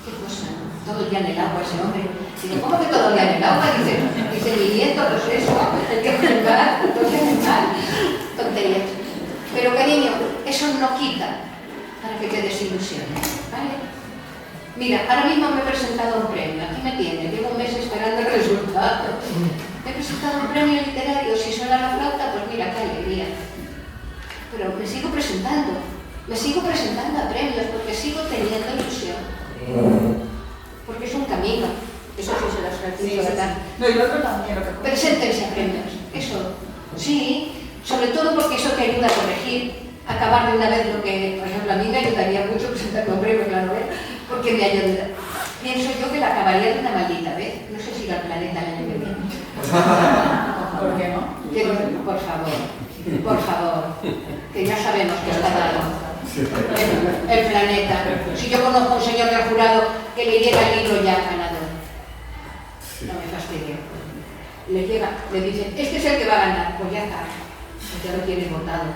Qué cosa, ¿no? Todo el día en el agua ese hombre. Digo, ¿cómo que todo el día en el agua? Dice mi nieto, no sé eso, el que el mar, todo el día en el mar. Tonterías. Pero cariño, eso no quita para que te desilusiones, ¿vale? Mira, ahora mismo me he presentado un premio, aquí me tienes, llevo un mes esperando el resultado. Me he presentado un premio literario, si suena la flauta, pues mira, qué alegría. Pero me sigo presentando a premios, porque sigo teniendo ilusión. Porque es un camino, eso sí se los repito, ¿verdad? No, y lo otro también, lo que... Preséntense a premios, eso, sí, sobre todo porque eso te ayuda a corregir, a acabar de una vez lo que, por ejemplo, a mí me ayudaría mucho presentarme un premio, claro, porque me ayuda. Pienso yo que la acabaría de una maldita vez, no sé si la planeta el año que viene. ¿Por qué no? Por favor, que ya sabemos que está dado. El planeta. Si yo conozco a un señor del jurado que le llega el libro ya ganador, no me fastidie. Le llega, le dicen, este es el que va a ganar, pues ya está, pues ya lo tienes votado.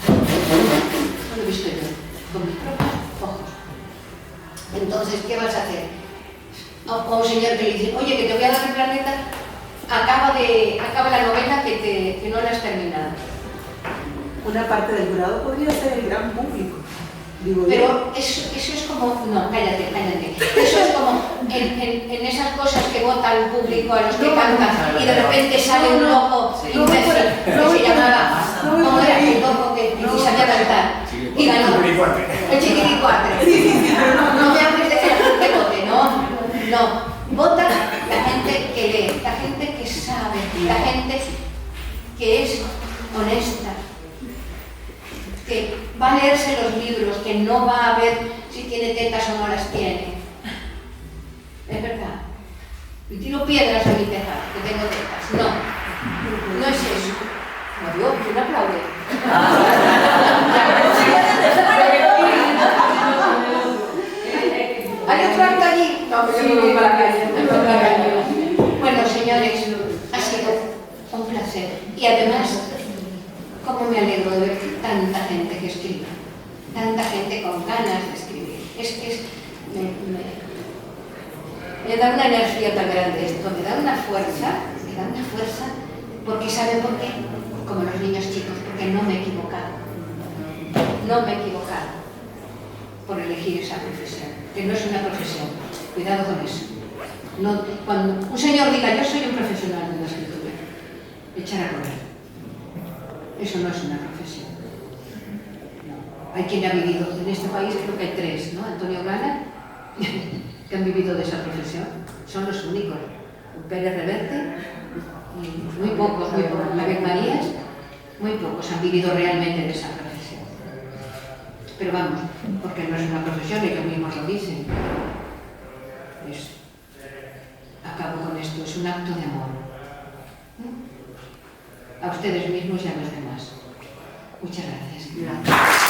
No lo he visto yo, con mis propios ojos. Entonces, ¿qué vas a hacer? O un señor que le dice, oye, que te voy a dar el planeta, acaba la novela que no la has terminado. Una parte del jurado podría ser el gran público. Digo pero eso es como... No, cállate. Eso es como en esas cosas que vota el público a los que cantan y de repente sale un loco imbécil que se llamaba... ¿Cómo era el loco que sabía cantar? Y ganó. El Chiquiricuatre. No me hables de que la gente vote, no. Vota la gente que lee, la gente que sabe, la gente que es honesta, que va a leerse los libros, que no va a ver si tiene tetas o no las tiene. Es verdad. Y tiro piedras a mi tejado, que tengo tetas. No es eso. No, yo, ¿quién aplaude? ¿Hay otro acto allí? No, pero yo me voy para la calle. Bueno, señores, ha sido un placer. Y además, cómo me alegro de ver tanta gente que escribe, tanta gente con ganas de escribir. Me da una energía tan grande esto, me da una fuerza, porque ¿saben por qué? Como los niños chicos, porque no me he equivocado. Por elegir esa profesión, que no es una profesión. Cuidado con eso. No, cuando un señor diga, yo soy un profesional de la escritura, echar a correr. Eso no es una profesión. No. Hay quien ha vivido, en este país creo que hay 3, ¿no? Antonio Gana, que han vivido de esa profesión. Son los únicos. Pérez Reverte, y muy pocos. Javier Marías, muy pocos han vivido realmente de esa profesión. Pero vamos, porque no es una profesión, ellos mismos lo dicen. eso, es un acto de amor. A ustedes mismos y a los demás. Muchas gracias. Gracias.